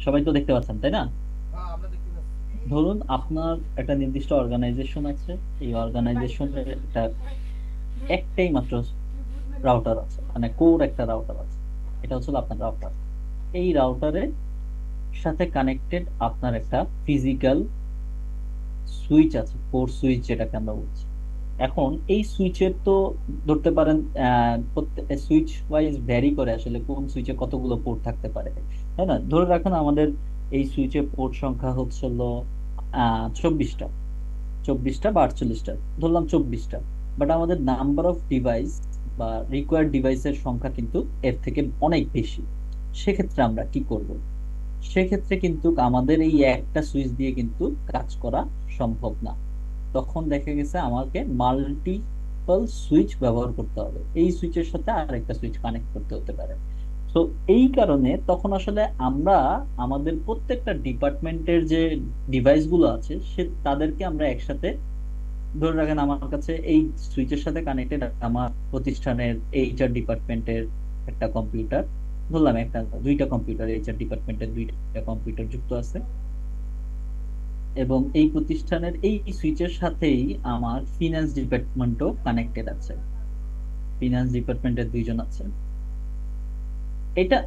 সবাই তো দেখতে পাচ্ছেন, তাই না? ধরুন আপনার একটা নির্দিষ্ট অর্গানাইজেশন আছে। এই অর্গানাইজেশনের একটাই মাত্র রাউটার আছে, মানে কোর একটা রাউটার আছে। এটা হচ্ছে আপনার রাউটার। এই রাউটারের সাথে কানেক্টেড আপনার একটা ফিজিক্যাল সুইচ আছে, কোর সুইচ যেটাকে আমরা বলছি। এখন এই সুইচের তো ধরতে পারেন সুইচ ওয়াইজ ভ্যারি করে আসলে কোন সুইচে কতগুলো পোর্ট থাকতে পারে, তাই না? ধরে রাখুন আমাদের এই সুইচে পোর্ট সংখ্যা হচ্ছে হলো 24টা, 24টা বা 48টা, ধরলাম 24টা। বাট আমাদের নাম্বার অফ ডিভাইস বা রিকোয়ার্ড ডিভাইসের সংখ্যা কিন্তু এর থেকে অনেক বেশি। সেক্ষেত্রে আমরা কি করব? সেক্ষেত্রে কিন্তু আমাদের এই একটা সুইচ দিয়ে কিন্তু কাজ করা সম্ভব না। তখন দেখা গেছে আমাকে মাল্টিপল সুইচ ব্যবহার করতে হবে, এই সুইচের সাথে আরেকটা সুইচ কানেক্ট করতে হতে পারে। তো এই কারণে তখন আসলে আমরা আমাদের প্রত্যেকটা ডিপার্টমেন্টের যে ডিভাইস গুলো আছে তাদেরকে আমরা একসাথে, ধরে রাখেন আমার কাছে এই সুইচের সাথে কানেক্টেড আমার প্রতিষ্ঠানের এইচআর ডিপার্টমেন্টের একটা কম্পিউটার, ধরলাম একটা দুইটা কম্পিউটার, এইচআর ডিপার্টমেন্টের দুইটা কম্পিউটার যুক্ত আছে। এবং এই প্রতিষ্ঠানের এই সুইচের সাথেই আমার ফিনান্স ডিপার্টমেন্টও কানেক্টেড আছে, ফিনান্স ডিপার্টমেন্টের দুইজন আছে। এটা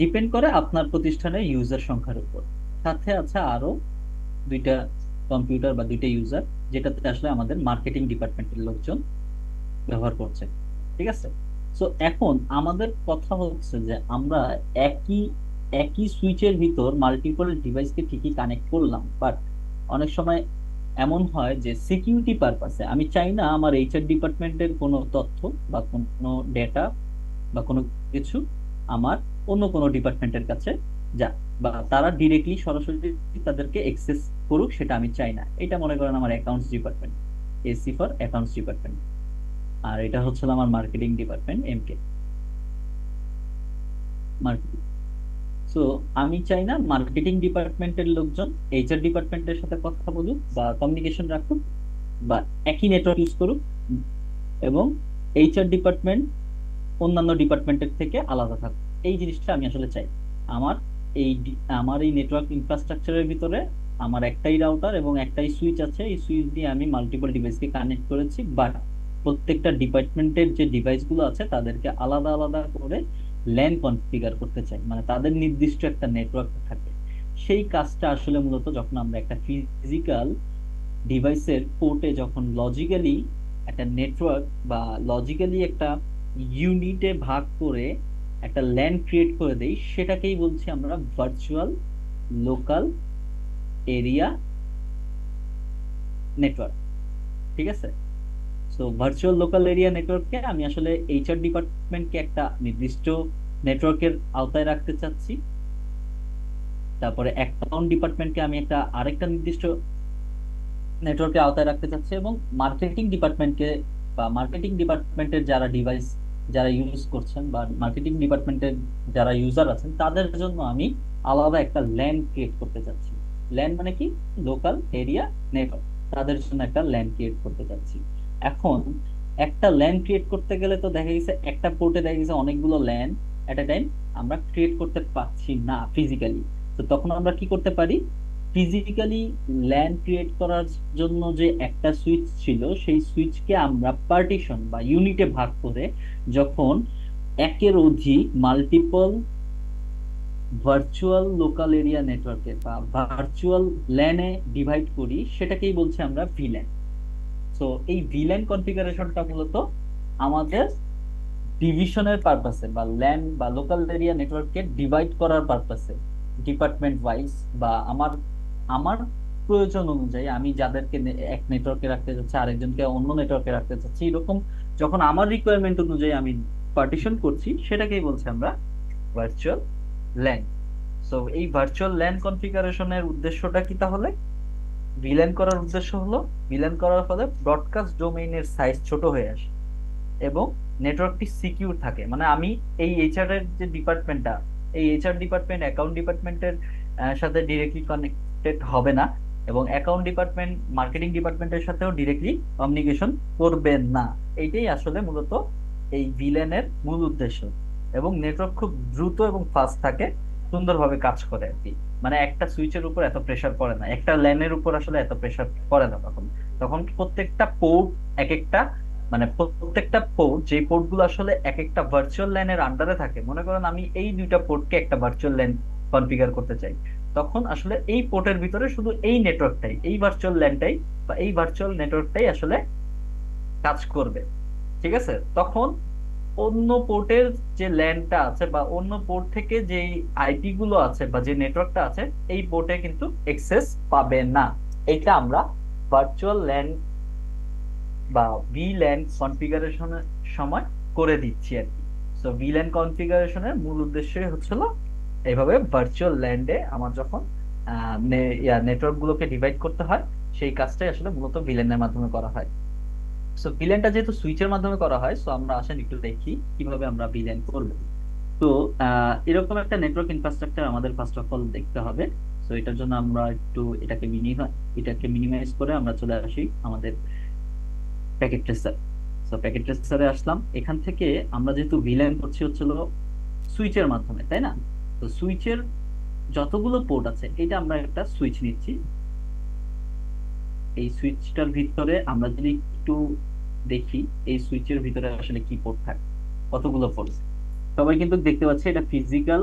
ডিপেন্ড করে আপনার প্রতিষ্ঠানের ইউজার সংখ্যার উপর। সাথে আছে আরো দুইটা কম্পিউটার বা দুইটা ইউজার, যেটাতে আসলে আমাদের মার্কেটিং ডিপার্টমেন্টের লোকজন ব্যবহার করছে। ঠিক আছে। তো এখন আমাদের কথা হচ্ছে যে আমরা একই একই সুইচের ভিতর মাল্টিপল ডিভাইসকে ঠিকই কানেক্ট করলাম, বাট অনেক সময় এমন হয় যে সিকিউরিটি পারপাসে আমি চাই না আমার এইচআর ডিপার্টমেন্টের কোনো তথ্য বা কোনো ডেটা বা কোনো কিছু আমার অন্য কোনো ডিপার্টমেন্টের কাছে যা, বা তারা ডিরেক্টলি সরাসরি তাদেরকে এক্সেস করুক, সেটা আমি চাই না। এটা মনে করেন আমার accounts department, AC for accounts department. আর এটা হচ্ছে আমার marketing department, MK marketing. So আমি চাই না মার্কেটিং ডিপার্টমেন্টের লোকজন এইচআর ডিপার্টমেন্টের সাথে কথা বলুক বা কমিউনিকেশন রাখুক বা একই নেটওয়ার্ক ইউজ করুক, এবং এইচআর ডিপার্টমেন্ট অন্যান্য ডিপার্টমেন্টের থেকে আলাদা থাকুক। এই জিনিসটা আমি আসলে চাই। আমার আমার এই নেটওয়ার্ক ইনফ্রাস্ট্রাকচারের ভিতরে আমার একটাই রাউটার এবং একটাই সুইচ আছে। এই সুইচ দিয়ে আমি মাল্টিপল ডিভাইসকে কানেক্ট করেছি, বাট প্রত্যেকটা ডিপার্টমেন্টের যে ডিভাইসগুলো আছে তাদেরকে আলাদা আলাদা করে ল্যান কনফিগার করতে চাই, মানে তাদের নির্দিষ্ট একটা নেটওয়ার্ক থাকে। সেই কাজটা আসলে মূলত যখন আমরা একটা ফিজিক্যাল ডিভাইসের পোর্টে যখন লজিক্যালি একটা নেটওয়ার্ক বা লজিক্যালি একটা ইউনিটে ভাগ করে একটা ল্যান ক্রিয়েট করে দেই, সেটাকেই বলছি আমরা ভার্চুয়াল লোকাল এরিয়া নেটওয়ার্ক। ঠিক আছে। সো ভার্চুয়াল লোকাল এরিয়া নেটওয়ার্ককে আমি আসলে এইচআর ডিপার্টমেন্টকে একটা নির্দিষ্ট নেটওয়ার্কের আওতায় রাখতে চাচ্ছি। তারপরে অ্যাকাউন্ট ডিপার্টমেন্টকে আমি একটা আরেকটা নির্দিষ্ট নেটওয়ার্কের আওতায় রাখতে চাচ্ছে, এবং মার্কেটিং ডিপার্টমেন্টকে বা মার্কেটিং ডিপার্টমেন্টের যারা ডিভাইস যারা ইউজ করছেন বা মার্কেটিং ডিপার্টমেন্টের যারা ইউজার আছেন তাদের জন্য আমি আলাদা একটা ল্যান ক্রিয়েট করতে চাচ্ছি। ল্যান মানে কি? Local area network. তাদের জন্য একটা ল্যান ক্রিয়েট করতে চাচ্ছি। এখন একটা ল্যান ক্রিয়েট করতে গেলে তো দেখা গেছে একটা পোর্টে দেখা গেছে অনেকগুলো ল্যান এট এ টাইম আমরা ক্রিয়েট করতে পারছি না ফিজিক্যালি। তো তখন আমরা কি করতে পারি? ফিজিক্যালি ল্যান ক্রিয়েট করার জন্য যে একটা সুইচ ছিল সেই সুইচকে আমরা পার্টিশন বা ইউনিটে ভাগ করে যখন একের অধিক মাল্টিপল ভার্চুয়াল লোকাল এরিয়া নেটওয়ার্কে বা ভার্চুয়াল ল্যানে ডিভাইড করি, সেটাকেই বলছি আমরা ভিল্যান। সো এই ভিল্যান কনফিগারেশনটা মূলত আমাদের ডিভিশনের পারপাসে বা ল্যান বা লোকাল এরিয়া নেটওয়ার্ককে ডিভাইড করার পারপাসে ডিপার্টমেন্ট ওয়াইজ বা আমার আমার প্রয়োজন অনুযায়ী আমি যাদেরকে এক নেটওয়ার্কে রাখতে চাচ্ছি আরেকজনকে অন্য নেটওয়ার্কে রাখতে চাচ্ছি, এরকম যখন আমার রিকোয়ারমেন্ট অনুযায়ী আমি পার্টিশন করছি, সেটাকেই বলছি আমরা ভার্চুয়াল ল্যান। সো এই ভার্চুয়াল ল্যান কনফিগারেশনের উদ্দেশ্যটা কি তাহলে? ভিল্যান করার উদ্দেশ্য হলো ভিল্যান করার ফলে ব্রডকাস্ট ডোমেইনের সাইজ ছোট হয়ে আসে এবং নেটওয়ার্কটি সিকিউর থাকে। মানে আমি এই এইচআর এর যে ডিপার্টমেন্টটা, এই এইচআর ডিপার্টমেন্ট অ্যাকাউন্ট ডিপার্টমেন্টের সাথে ডিরেক্টলি কানেক্টেড হবে না, এবং অ্যাকাউন্ট ডিপার্টমেন্ট মার্কেটিং ডিপার্টমেন্টের সাথেও ডিরেক্টলি কমিউনিকেশন করবে না। এইটাই আসলে মূলত এই ভিলেনের মূল উদ্দেশ্য। এবং নেটওয়ার্ক খুব দ্রুত এবং ফাস্ট থাকে, সুন্দরভাবে কাজ করে আর কি। মানে একটা সুইচের উপর এত প্রেসার পড়ে না, একটা ল্যানের উপর আসলে এত প্রেসার পড়ে না। তখন তখন প্রত্যেকটা পোর্ট এক একটা, মানে প্রত্যেকটা পোর্ট, যে পোর্ট গুলো আসলে এক একটা ভার্চুয়াল ল্যানের আন্ডারে থাকে, মনে করেন আমি এই দুইটা পোর্টকে একটা ভার্চুয়াল ল্যান কনফিগার করতে চাই, তখন আসলে এই পোর্টের ভিতরে শুধু এই নেটওয়ার্কটাই, এই ভার্চুয়াল ল্যানটাই বা এই ভার্চুয়াল নেটওয়ার্কটাই আসলে কাজ করবে। ঠিক আছে? তখন অন্য পোর্টের যে ল্যানটা আছে বা অন্য পোর্ট থেকে যে আইপি গুলো আছে বা যে নেটওয়ার্কটা আছে, এই পোর্টে কিন্তু এক্সেস পাবে না। এটা আমরা ভার্চুয়াল ল্যান বা ভিল্যান কনফিগারেশনের সময় করে দিচ্ছি আর কি। সো ভিল্যান কনফিগারেশনের মূল উদ্দেশ্যই হচ্ছিল এইভাবে ভার্চুয়াল ল্যান্ডে আমার যখন নেটওয়ার্ক গুলোকে ডিভাইড করতে হয়, সেই কাজটাই আসলে মূলত ভিল্যানের মাধ্যমে করা হয়। সো ভিলেনটা যেহেতু সুইচের মাধ্যমে করা হয়, সো আমরা আসেন একটু দেখি কিভাবে আমরা ভিলেন করব। তো এরকম একটা নেটওয়ার্ক ইনফ্রাস্ট্রাকচার আমাদের ফার্স্ট অফ অল দেখতে হবে। সো এটার জন্য আমরা একটু এটাকে মিনিমাইজ করে আমরা চলে আসি আমাদের প্যাকেট ট্রেসার। সো প্যাকেট ট্রেসারে আসলাম, এখান থেকে আমরা যেহেতু ভিলেন করছি হচ্ছিল সুইচের মাধ্যমে, তাই না? তো সুইচের যতগুলো পোর্ট আছে, এটা আমরা একটা সুইচ নিচ্ছি। এই সুইচটার ভিতরে আমরা যদি একটু দেখি, এই সুইচের ভিতরে আসলে কি পোর্ট থাকে, কতগুলো পোর্ট। সবাই কিন্তু দেখতে পাচ্ছে এটা ফিজিক্যাল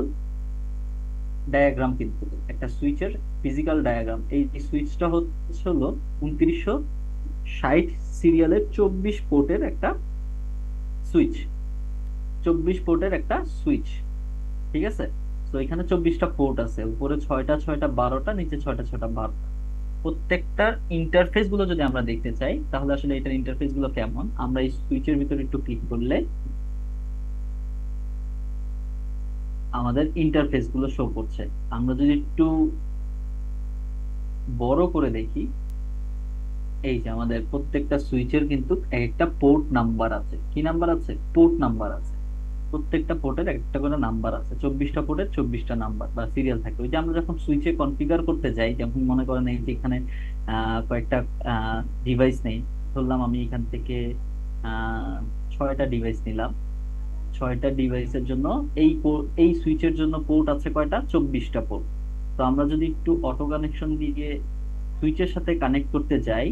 ডায়াগ্রাম, কিন্তু একটা সুইচের ফিজিক্যাল ডায়াগ্রাম। এই সুইচটা হচ্ছে হলো 2960 সিরিয়ালের 24 পোর্টের একটা সুইচ। 24 পোর্টের একটা সুইচ, ঠিক আছে? তো এখানে 24টা পোর্ট আছে, উপরে 6টা 6টা 12টা, নিচে 6টা 6টা 12টা। প্রত্যেকটার ইন্টারফেস গুলো যদি আমরা দেখতে চাই, তাহলে আসলে এটার ইন্টারফেস গুলো কেমন, আমরা এই সুইচের ভিতরে একটু ক্লিক করলে আমাদের ইন্টারফেস গুলো শো করছে। আমরা যদি একটু বড় করে দেখি, এই যে আমাদের প্রত্যেকটা সুইচের কিন্তু একটা পোর্ট নাম্বার আছে। কি নাম্বার আছে? পোর্ট নাম্বার আছে। প্রত্যেকটা পোর্টের একটা করে নাম্বার আছে, 24টা পোর্টের 24টা নাম্বার বা সিরিয়াল থাকে। ওই যে আমরা যখন সুইচে কনফিগার করতে যাই, যেমন মনে করেন এই যে এখানে কয়েকটা ডিভাইস নেই, ধরলাম আমি এখান থেকে 6টা ডিভাইস নিলাম। 6টা ডিভাইসের জন্য এই সুইচের জন্য পোর্ট আছে কয়টা? 24টা পোর্ট। তো আমরা যদি একটু অটো কানেকশন দিয়ে সুইচের সাথে কানেক্ট করতে যাই,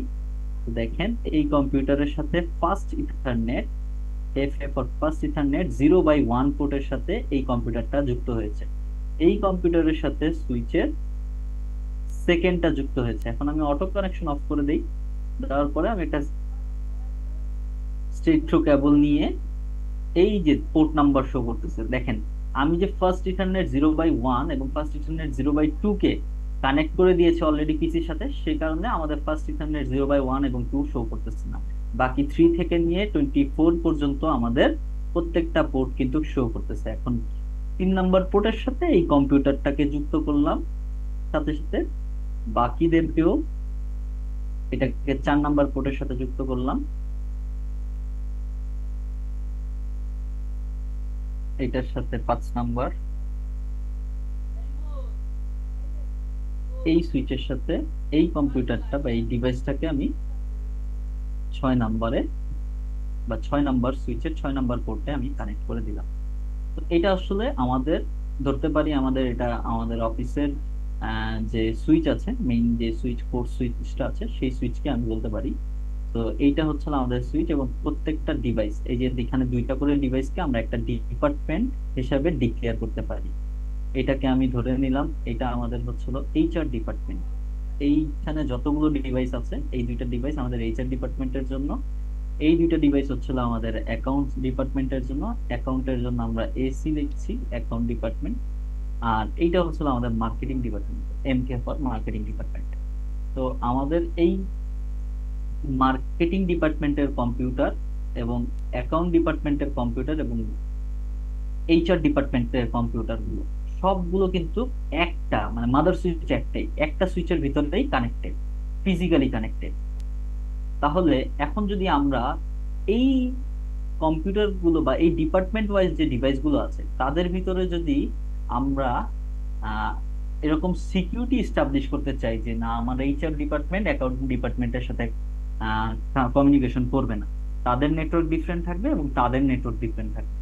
তো দেখেন এই কম্পিউটারের সাথে first ethernet, FA for first ethernet 0/1 পোর্টের সাথে এই কম্পিউটারটা যুক্ত হয়েছে। এই কম্পিউটারের সাথে সুইচের সেকেন্ডটা যুক্ত হয়েছে। এখন আমি অটো কানেকশন অফ করে দিই, দেওয়ার পরে আমি একটা স্ট্রেট থ্রু কেবল নিয়ে এই যে পোর্ট নাম্বার শো করতেছে, দেখেন আমি যে ফার্স্ট ইথারনেট 0/1 এবং ফার্স্ট ইথারনেট 0/2 কে কানেক্ট করে দিয়েছি অলরেডি পিসির সাথে, সেই কারণে আমাদের ফার্স্ট ইথারনেট 0/1 এবং 2 শো করতেছে না। বাকি 3 থেকে নিয়ে 24 পর্যন্ত আমাদের প্রত্যেকটা পোর্ট কিন্তু শো করতেছে। এখন 3 নম্বর পোর্টের সাথে এই কম্পিউটারটাকে যুক্ত করলাম, সাথে সাথে বাকিদেরকেও এটাকে 4 নম্বর পোর্টের সাথে যুক্ত করলাম, এটার সাথে 5 নম্বর, এই সুইচের সাথে এই কম্পিউটারটা বা এই ডিভাইসটাকে আমি 6 নম্বরে বা 6 নম্বর সুইচের 6 নম্বর পোর্টে আমি কানেক্ট করে দিলাম। তো এটা আসলে আমাদের ধরতে পারি, আমাদের এটা আমাদের অফিসের যে সুইচ আছে, মেইন যে সুইচ, পোর্ট সুইচটা আছে, সেই সুইচকে আমি বলতে পারি। তো এইটা হচ্ছে আমাদের সুইচ, এবং প্রত্যেকটা ডিভাইস, এই যে এখানে 2টা করে ডিভাইসকে আমরা একটা ডিপার্টমেন্ট হিসাবে ডিক্লেয়ার করতে পারি। এটাকে আমি ধরে নিলাম, এটা আমাদের হচ্ছিল HR ডিপার্টমেন্ট। এইখানে যতগুলো ডিভাইস আছে, এই 2টা ডিভাইস আমাদের HR ডিপার্টমেন্টের জন্য, এই 2টা ডিভাইস হচ্ছিল আমাদের অ্যাকাউন্ট ডিপার্টমেন্টের জন্য। অ্যাকাউন্টের জন্য আমরা AC লিখছি, অ্যাকাউন্ট ডিপার্টমেন্ট। আর এইটা হচ্ছিল আমাদের marketing department, MK for marketing department. তো আমাদের এই মার্কেটিং ডিপার্টমেন্টের কম্পিউটার এবং অ্যাকাউন্ট ডিপার্টমেন্টের কম্পিউটার এবং HR ডিপার্টমেন্টের কম্পিউটার গুলো সবগুলো কিন্তু একটা, মানে মাদার সুইচ একটাই, একটা সুইচের ভিতরেই কানেক্টেড, ফিজিক্যালি কানেক্টেড। তাহলে এখন যদি আমরা এই কম্পিউটার গুলো বা এই ডিপার্টমেন্ট ওয়াইজ যে ডিভাইস গুলো আছে, তাদের ভিতরে যদি আমরা আহ, এরকম সিকিউরিটি এস্টাবলিশ করতে চাই যে না, আমার HR ডিপার্টমেন্ট অ্যাকাউন্ট ডিপার্টমেন্টের সাথে কমিউনিকেশন করবে না, তাদের নেটওয়ার্ক ডিফারেন্ট থাকবে এবং তাদের নেটওয়ার্ক ডিফারেন্ট থাকবে,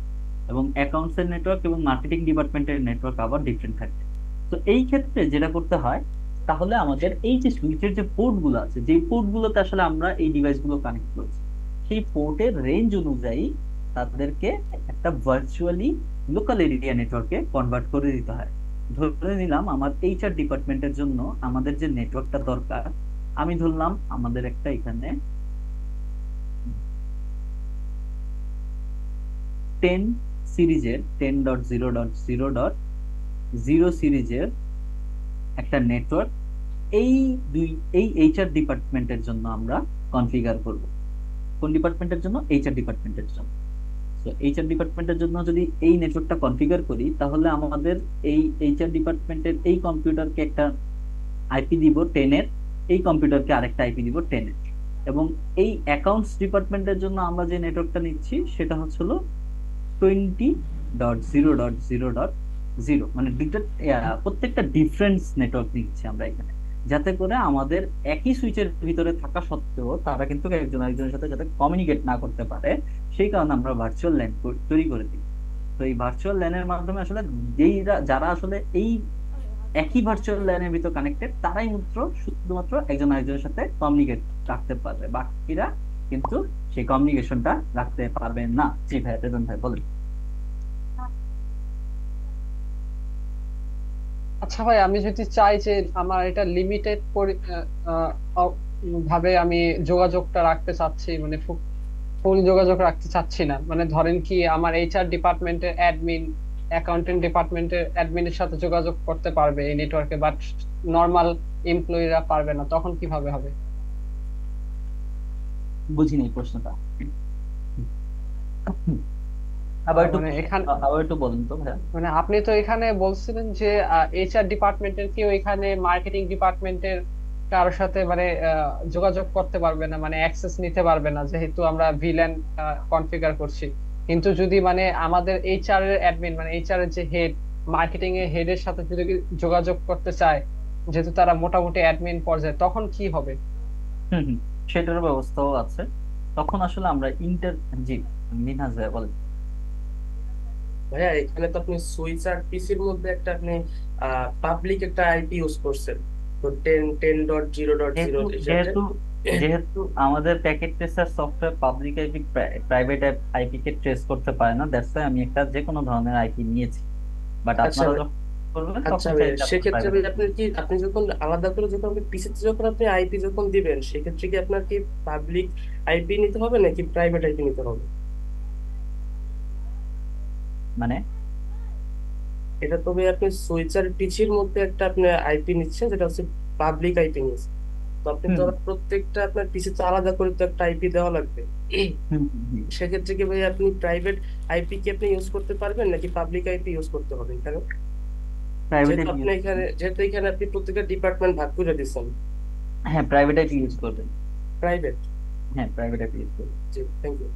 এবং অ্যাকাউন্টস এর নেটওয়ার্ক এবং মার্কেটিং ডিপার্টমেন্টের নেটওয়ার্ক আবার ডিফারেন্ট থাকবে। তো এই ক্ষেত্রে যেটা করতে হয়, তাহলে আমাদের এই যে সুইচের যে পোর্ট গুলো আছে, যে পোর্ট গুলোতে আসলে আমরা এই ডিভাইস গুলো কানেক্ট করছি, সেই পোর্টের রেঞ্জ অনুযায়ী তাদেরকে একটা ভার্চুয়ালি লোকাল এরিয়া নেটওয়ার্কে কনভার্ট করে দিতে হয়। ধরে নিলাম আমার এইচআর ডিপার্টমেন্টের জন্য আমাদের যে নেটওয়ার্কটা দরকার, আমি ধরলাম আমাদের একটা এখানে 10 সিরিজের 10.0.0.0 সিরিজের একটা নেটওয়ার্ক এই দুই এই এইচআর ডিপার্টমেন্টের জন্য আমরা কনফিগার করব। কোন ডিপার্টমেন্টের জন্য? এইচআর ডিপার্টমেন্টের জন্য। তো এইচআর ডিপার্টমেন্টের জন্য যদি এই নেটওয়ার্কটা কনফিগার করি, তাহলে আমাদের এই এইচআর ডিপার্টমেন্টের এই কম্পিউটারকে একটা আইপি দিব 10-এর, এই কম্পিউটারকে আরেকটা আইপি দিব 10-এর। এবং এই অ্যাকাউন্টস ডিপার্টমেন্টের জন্য আমরা যে নেটওয়ার্কটা নিচ্ছি সেটা হলো 20.0.0.0, মানে দুইটা প্রত্যেকটা ডিফারেন্স নেটওয়ার্ক নিচ্ছি আমরা এখানে, যাতে করে আমাদের একই সুইচের ভিতরে থাকা সত্ত্বেও তারা কিন্তু একজন আরেকজনের সাথে যাতে কমিউনিকেট না করতে পারে, সেই কারণে আমরা ভার্চুয়াল ল্যান তৈরি করে দিই। তো এই ভার্চুয়াল ল্যানের মাধ্যমে আসলে যারা আসলে এই একই ভার্চুয়াল ল্যানের ভিতর কানেক্টেড, তারাই মাত্র শুধুমাত্র একজন আরেকজনের সাথে কমিউনিকেট রাখতে পারবে, বাকিরা কিন্তু সেই কমিউনিকেশনটা রাখতে পারবে না। জি ভাই, রেজন ভাই বলেন। আচ্ছা ভাই, আমি যদি চাই যে আমার এটা লিমিটেড ভাবে আমি যোগাযোগটা রাখতে চাচ্ছি, মানে ফুল যোগাযোগ রাখতে চাচ্ছি না, মানে ধরেন কি আমার এইচআর ডিপার্টমেন্টের অ্যাডমিন, অ্যাকাউন্টেন্ট ডিপার্টমেন্টের অ্যাডমিনের সাথে যোগাযোগ করতে পারবে এই নেটওয়ার্কে, বাট নর্মাল এমপ্লয়িরা পারবে না, তখন কিভাবে হবে? বুঝিনি প্রশ্নটা, আবার একটু মানে এখানে, আবার একটু বলেন তো ভাইয়া। মানে আপনি তো এখানে বলছিলেন যে এইচআর ডিপার্টমেন্টের কেউ এখানে মার্কেটিং ডিপার্টমেন্টের কারোর সাথে মানে যোগাযোগ করতে পারবে না, মানে অ্যাক্সেস নিতে পারবে না, যেহেতু আমরা ভিল্যান কনফিগার করছি। কিন্তু যদি মানে আমাদের এইচআর এর অ্যাডমিন, মানে এইচআর এর যে হেড, মার্কেটিং এর হেডের সাথে যদি যোগাযোগ করতে চায়, যেহেতু তারা মোটামুটি অ্যাডমিন পর্যায়ে, তখন কি হবে? হুম হুম, সেটার ব্যবস্থাও আছে। তখন আসলে আমরা জি মিনহাজ ভাইয়া বলেন। ভাইয়া এখানে তো আপনি সুইচ আর পিসির মধ্যে একটা আপনি পাবলিক একটা আইপি ইউজ করছেন, তো 10.0.0 যেহেতু এটাতে। যেহেতু যেহেতু আমাদের packet tracer software public IP private IP কে ট্রেস করতে পারে না, দ্যাটস ওয়াই আমি একটা যে কোনো ধরনের আইপি নিয়েছি। বাট আচ্ছা আপনারা ভাই, যখন করবেন আচ্ছা তখন ভাই, চাইলে আপনার সেক্ষেত্রে প্রাইভেট। ভাই আপনি কি, আপনি যখন আলাদা করে যখন আপনি পিসিতে যখন আপনি আইপি যখন দিবেন, সেক্ষেত্রে কি আপনার কি পাবলিক আইপি নিতে হবে নাকি প্রাইভেট আইপি নিতে হবে? মানে এটা তো ভাই আপনি সুইচ আর পিসির মধ্যে একটা আপনি আইপি নিচ্ছেন, যেটা হচ্ছে পাবলিক আইপি নিচ্ছেন। তো আপনি তো হুম প্রত্যেকটা আপনার পিসি তো আলাদা করে তো একটা আইপি দেওয়া লাগবে। হুম হুম, সেক্ষেত্রে কি ভাই আপনি প্রাইভেট আইপি কি আপনি ইউজ করতে পারবেন নাকি পাবলিক আইপি ইউজ করতে হবে এখানে? প্রাইভেট যেহেতু আইপি আপনি ইউজ এখানে করবেন। যেহেতু এখানে আপনি প্রত্যেকটা ডিপার্টমেন্ট ভাগ করে দিচ্ছেন হ্যাঁ, প্রাইভেট আইপি ইউজ করবেন। প্রাইভেট। হ্যাঁ, প্রাইভেট আইপি ইউজ করবেন। জি, থ্যাংক ইউ।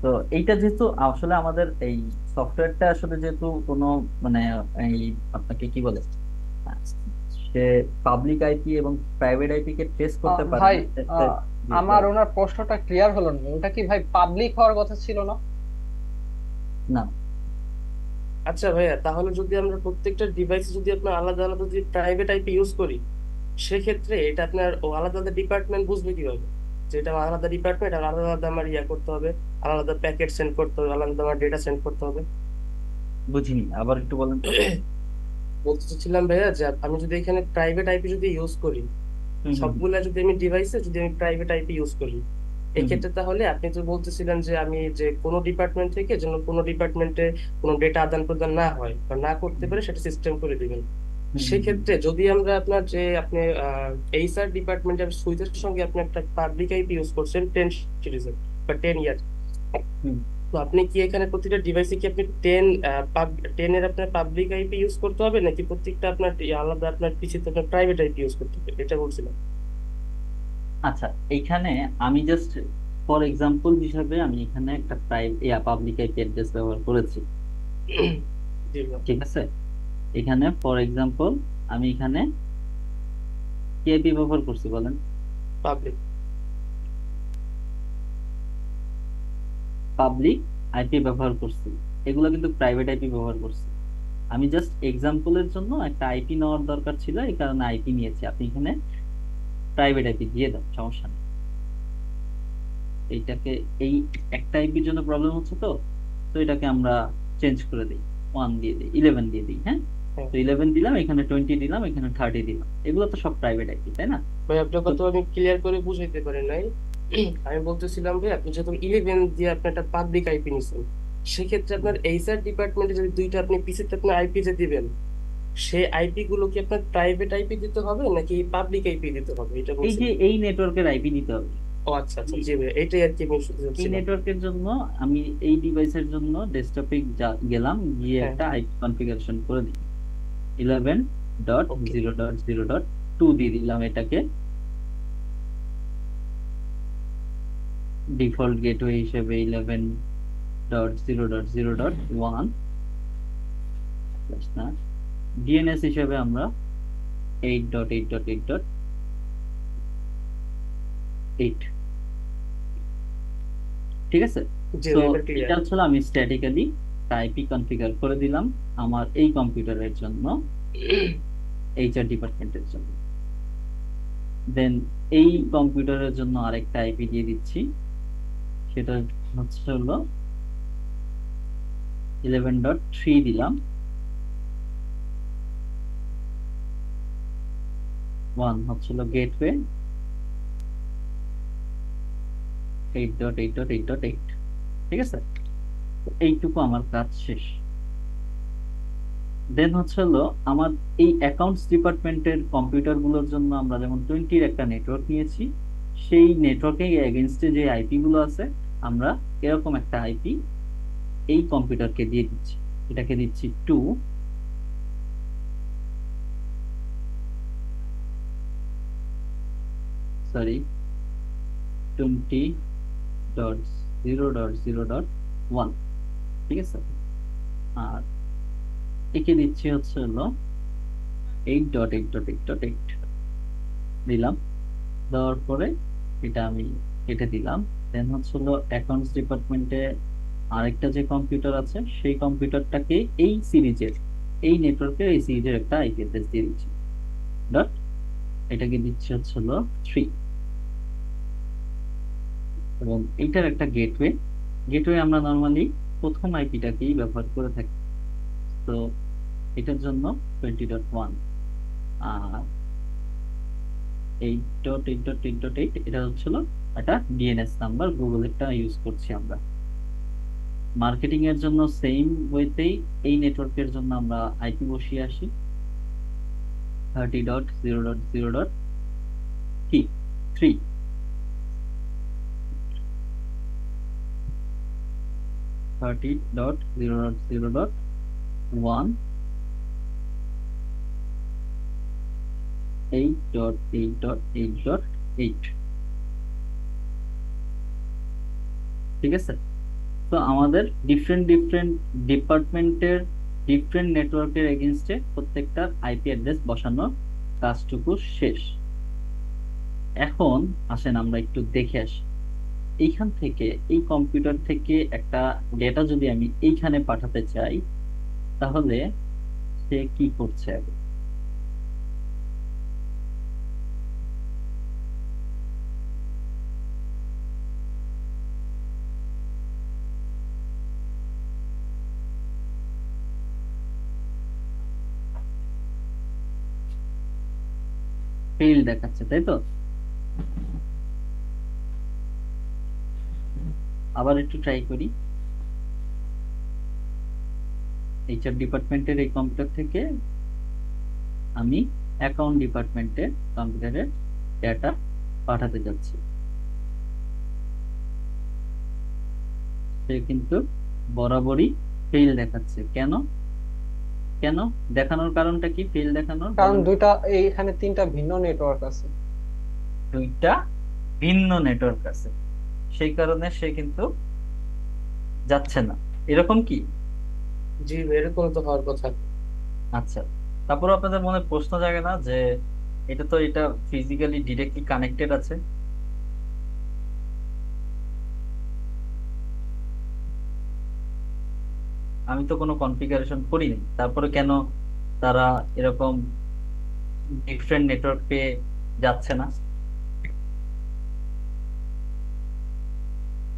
তো এইটা যেহেতু আসলে আমাদের এই সফটওয়্যারটা আসলে যেহেতু কোনো মানে এই আপনাকে কি বলে, সে পাবলিক আইপি এবং প্রাইভেট আইপি কে ট্রেস করতে পারে ভাই, না। আহ, জি, আমার বলেন। ওনার প্রশ্নটা ক্লিয়ার হলো না, ওটা কি ভাই পাবলিক হওয়ার কথা ছিল না? না, আচ্ছা ভাইয়া, তাহলে যদি আমরা প্রত্যেকটা ডিভাইসে যদি আপনার আলাদা আলাদা যদি প্রাইভেট আইপি ইউজ করি, সেক্ষেত্রে এটা আপনার ও আলাদা আলাদা ডিপার্টমেন্ট বুঝবে কিভাবে যে এটা আমার আলাদা ডিপার্টমেন্ট, আর আলাদা আলাদা আমার ইয়া করতে হবে, আলাদা আলাদা প্যাকেট সেন্ড করতে হবে, আলাদা আমার ডেটা সেন্ড করতে হবে? বুঝিনি, আবার একটু বলেন তো। বলতে চাচ্ছিলাম ভাইয়া যে আমি যদি এখানে প্রাইভেট আইপি যদি ইউজ করি, হুম হুম সবগুলা যদি আমি ডিভাইসে যদি আমি প্রাইভেট আইপি ইউজ করি, হুম হুম এক্ষেত্রে তাহলে আপনি তো বলতেছিলেন যে আমি যে কোনো ডিপার্টমেন্ট থেকে যেন কোনো ডিপার্টমেন্টে কোনো ডেটা আদান প্রদান না হয় বা না করতে হুম পারে, সেটা সিস্টেম করে দিবেন। হুম হুম হুম সেক্ষেত্রে যদি আমরা আপনার যে আপনি এইচআর ডিপার্টমেন্টের সুইচের সঙ্গে আপনি একটা পাবলিক আইপি ইউজ করছেন 10 সিরিজের বা 10 ইয়ার, হুম। তো আপনি কি এখানে প্রতিটা ডিভাইসে কি আপনি 10 এর আপনার পাবলিক আইপি ইউজ করতে হবে নাকি প্রত্যেকটা আপনার আলাদা আপনার পিসিতে আপনার প্রাইভেট আইপি ইউজ করতে হবে, এটা বলছিলাম। আচ্ছা, এইখানে আমি জাস্ট ফর এক্সাম্পল হিসাবে আমি এখানে একটা পাবলিক আইপি অ্যাড্রেস ব্যবহার করেছি। জি ঠিক আছে, এখানে ফর এক্সাম্পল আমি এখানে কি আইপি ব্যবহার করছি বলেন? পাবলিক। পাবলিক আইপি ব্যবহার করছি, এগুলো কিন্তু প্রাইভেট আইপি ব্যবহার করছি। আমি জাস্ট এক্সাম্পলের জন্য একটা আইপি নেওয়ার দরকার ছিল, এই কারণে আইপি নিয়েছি। আপনি এখানে প্রাইভেট আইপি দিয়ে দাও, সমস্যা নেই। এইটাকে এই একটা আইপির জন্য প্রবলেম হচ্ছে, তো তো এটাকে আমরা চেঞ্জ করে দিই, 1 দিয়ে দিই, 11 দিয়ে দিই। হ্যাঁ, হ্যাঁ তো 11 দিলাম, এখানে 20 দিলাম, এখানে 30 দিলাম। এগুলো তো সব প্রাইভেট আইপি, তাই না? ভাই, আপনার তো কথা আমি ক্লিয়ার করে বুঝাইতে পারি নাই। আমি বলতেছিলাম ভাই, আপনি যখন 11 দিয়ে আপনি একটা পাবলিক আইপি নিছেন, সেক্ষেত্রে আপনার এইচআর ডিপার্টমেন্টে যদি দুইটা আপনি পিসিতে আপনার আইপি যে দিবেন, সেই আইপি গুলো কি আপনার প্রাইভেট আইপি দিতে হবে নাকি পাবলিক আইপি দিতে হবে, এটা এই যে বলছিলেন? এই নেটওয়ার্কের আইপি দিতে হবে। ও আচ্ছা আচ্ছা, এই জি ভাই, এটাই আর কি আমি শুনতে এই চাচ্ছিলাম। নেটওয়ার্কের জন্য আমি এই ডিভাইসের জন্য ডেস্কটপে গেলাম, গিয়ে হ্যাঁ, একটা আইপি কনফিগারেশন করে দিই, 11.0.0.2 দিয়ে দিলাম এটাকে ডিফল্ট গেটওয়ে হিসেবে, 11.0.0.1 না, ডিএনএস হিসেবে আমরা 8.8.8.8। ঠিক আছে। জি তো ভাই, এবার এটা ক্লিয়ার। হচ্ছে আমি স্ট্যাটিক্যালি আইপি কনফিগার করে দিলাম আমার এই কম্পিউটারের জন্য, এইচআর ডিপার্টমেন্টের জন্য। দেন এই কম্পিউটারের জন্য আরেকটা আইপি দিয়ে দিচ্ছি, সেটা হলো 11.3 দিলাম, 1 হচ্ছিল গেটওয়ে, 8.8.8.8। ঠিক আছে, তো এইটুকু আমার কাজ শেষ। দেন আমার এই অ্যাকাউন্টস ডিপার্টমেন্টের কম্পিউটার গুলোর জন্য আমরা যেমন 20-র একটা নেটওয়ার্ক নিয়েছি, সেই নেটওয়ার্কে এগেনস্টে যে আইপি গুলো আছে, আমরা এরকম একটা আইপি এই কম্পিউটারকে দিয়ে দিচ্ছি। এটাকে দিচ্ছি 2, সরি 20.0.0.1। ঠিক আছে, আর একে দিচ্ছি 8.8.8.8 দিলাম। দেওয়ার পরে এটা আমি কেটে দিলাম। দেন অ্যাকাউন্টস ডিপার্টমেন্টে আরেকটা যে কম্পিউটার আছে, সেই কম্পিউটারটাকে এই সিরিজের, এই নেটওয়ার্কের এই সিরিজের একটা আইপি অ্যাড্রেস দিয়ে দিচ্ছি, ডট এটাকে দিচ্ছি 3। এবং এইটার একটা গেটওয়ে, গেটওয়ে আমরা নর্মালি প্রথম আইপিটাকেই ব্যবহার করে থাকি। তো এটার জন্য 20.1, আর 8.8.8.8 এটা একটা ডিএনএস নাম্বার, গুগলেরটা ইউজ করছি আমরা। মার্কেটিং এর জন্য সেম ওয়েতেই এই নেটওয়ার্কের জন্য আমরা আইপি বসিয়ে আসি 30.0.0.3, 30.0.0.1, 8.8.8.8। ঠিক আছে, তো আমাদের ডিফারেন্ট ডিফারেন্ট ডিপার্টমেন্টের ডিফারেন্ট নেটওয়ার্কের এগেইনস্টে প্রত্যেকটার আইপি অ্যাড্রেস বসানোর কাজটুকু শেষ। এখন আসেন আমরা একটু দেখে আসি, এইখান থেকে এই কম্পিউটার থেকে একটা ডেটা যদি আমি এইখানে পাঠাতে চাই, তাহলে সে কি করছে আগে? ফেল দেখাচ্ছে, তাই তো? আবার একটু ট্রাই করি, এইচআর ডিপার্টমেন্টের এই কম্পিউটার থেকে আমি অ্যাকাউন্ট ডিপার্টমেন্টের কম্পিউটারের ডেটা পাঠাতে যাচ্ছি। সে কিন্তু বরাবরই ফেল দেখাচ্ছে। কেন কেন দেখানোর কারণটা কি? ফেল দেখানোর কারণ বলেন। এইখানে 3টা ভিন্ন নেটওয়ার্ক আছে। দুইটা ভিন্ন নেটওয়ার্ক আছে, সেই কারণে সে কিন্তু যাচ্ছে না, এরকম কি? জি ভাই, এরকম তো হওয়ার কথা। আচ্ছা, তারপর আপনাদের মনে প্রশ্ন জাগে না যে এটা ফিজিক্যালি ডিরেক্টলি কানেক্টেড আছে? আমি তো কোনো কনফিগারেশন করিনি, তারপরে কেন তারা এরকম ডিফারেন্ট নেটওয়ার্ক পেয়ে যাচ্ছে না?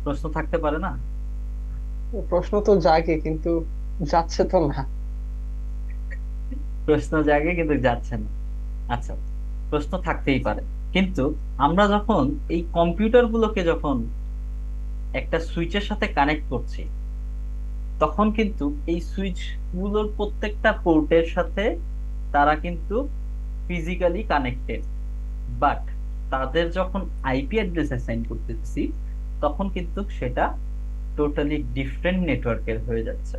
প্রশ্ন থাকতে পারে না? প্রশ্ন তো জাগে, কিন্তু যাচ্ছে তো না। প্রশ্ন জাগে কিন্তু যাচ্ছে না। আচ্ছা, প্রশ্ন থাকতেই পারে, কিন্তু আমরা যখন এই কম্পিউটার গুলোকে যখন একটা সুইচের সাথে কানেক্ট করছি, তখন কিন্তু এই সুইচ গুলোর প্রত্যেকটা পোর্টের সাথে তারা কিন্তু ফিজিক্যালি কানেক্টেড, বাট তাদের যখন আইপি অ্যাড্রেস অ্যাসাইন করতেছি, তখন কিন্তু সেটা টোটালি ডিফারেন্ট নেটওয়ার্কের হয়ে যাচ্ছে।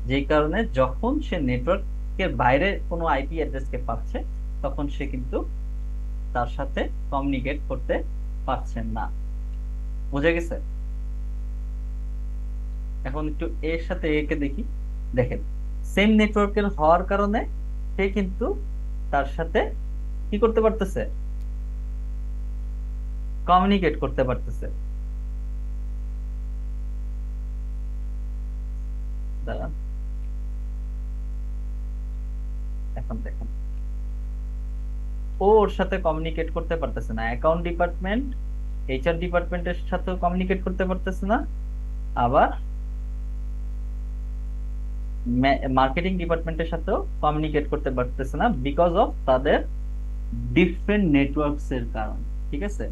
যেই কারণে যখন সে নেটওয়ার্কের বাইরে কোনো আইপি অ্যাড্রেসকে পাচ্ছে, তখন সে কিন্তু তার সাথে কমিউনিকেট করতে পারছেন না। বুঝে গেছে? এখন একটু এর সাথে একে দেখি। দেখেন, সেম নেটওয়ার্কের হওয়ার কারণে সে কিন্তু তার সাথে কি করতে পারতেছে? কমিউনিকেট করতে পারতেছে। দাঁড়ান, এখন দেখেন, ও ওর সাথে কমিউনিকেট করতে পারতেছে না। অ্যাকাউন্ট ডিপার্টমেন্ট এইচআর ডিপার্টমেন্টের সাথেও কমিউনিকেট করতে পারতেছে না, আবার মার্কেটিং ডিপার্টমেন্টের সাথেও কমিউনিকেট করতে পারতেছে না, বিকজ অফ তাদের ডিফারেন্ট নেটওয়ার্কস এর কারণে। ঠিক আছে?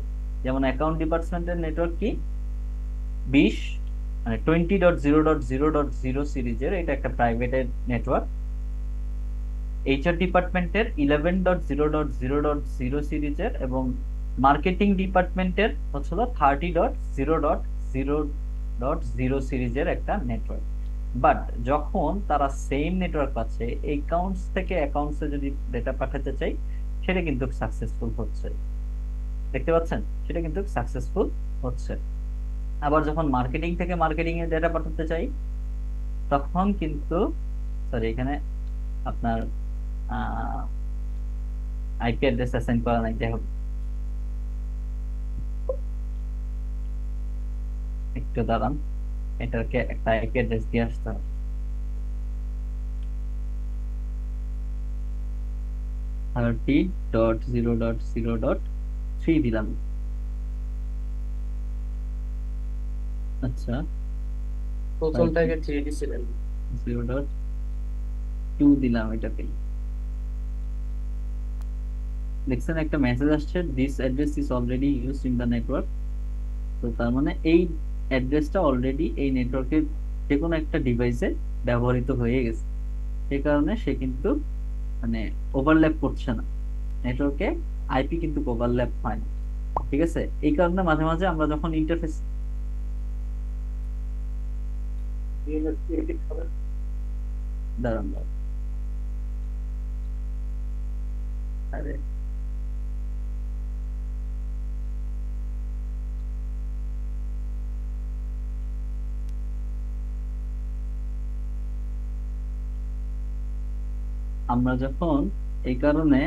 যেমন অ্যাকাউন্ট ডিপার্টমেন্টের নেটওয়ার্ক কি 20 মানে 20.0.0.0 সিরিজের, এটা একটা প্রাইভেটের নেটওয়ার্ক। এইচআর ডিপার্টমেন্টের 11.0.0.0 সিরিজের, এবং মার্কেটিং ডিপার্টমেন্টের হচ্ছে 30.0.0.0 সিরিজের একটা নেটওয়ার্ক। বাট যখন তারা সেম নেটওয়ার্ক পাচ্ছে, অ্যাকাউন্টস থেকে অ্যাকাউন্টসে যদি ডেটা পাঠাতে চাই, সেটা কিন্তু সাকসেসফুল হচ্ছে। দেখতে পাচ্ছেন? সেটা কিন্তু সাকসেসফুল হচ্ছে। আবার যখন মার্কেটিং থেকে মার্কেটিং এর ডেটা পাঠাতে চাই, তখন কিন্তু, সরি, এখানে আপনার আইপি অ্যাড্রেস অ্যাসাইন করা নাই, যাই হোক, একটু দাঁড়ান, এটাকে একটা আইপি অ্যাড্রেস দিয়ে আসতে হবে। 30.0.0.3 দিলাম। আচ্ছা, প্রথমটাকে 3 দিছিলেন। 0.2 দিলাম এটাতে। দেখছেন একটা মেসেজ আসছে, this address is already used in the network. তো তার মানে এই অ্যাড্রেসটা অলরেডি এই নেটওয়ার্কের যে কোনো একটা ডিভাইসে ব্যবহৃত হয়ে গেছে। সেই কারণে সে কিন্তু মানে ওভারল্যাপ করছে না, নেটওয়ার্কে আইপি কিন্তু ওভারল্যাপ হয় না। ঠিক আছে? এই কারণে মাঝে মাঝে আমরা যখন ইন্টারফেস, দাঁড়ান দাঁড়ান, আরে আমরা যখন এই কারণে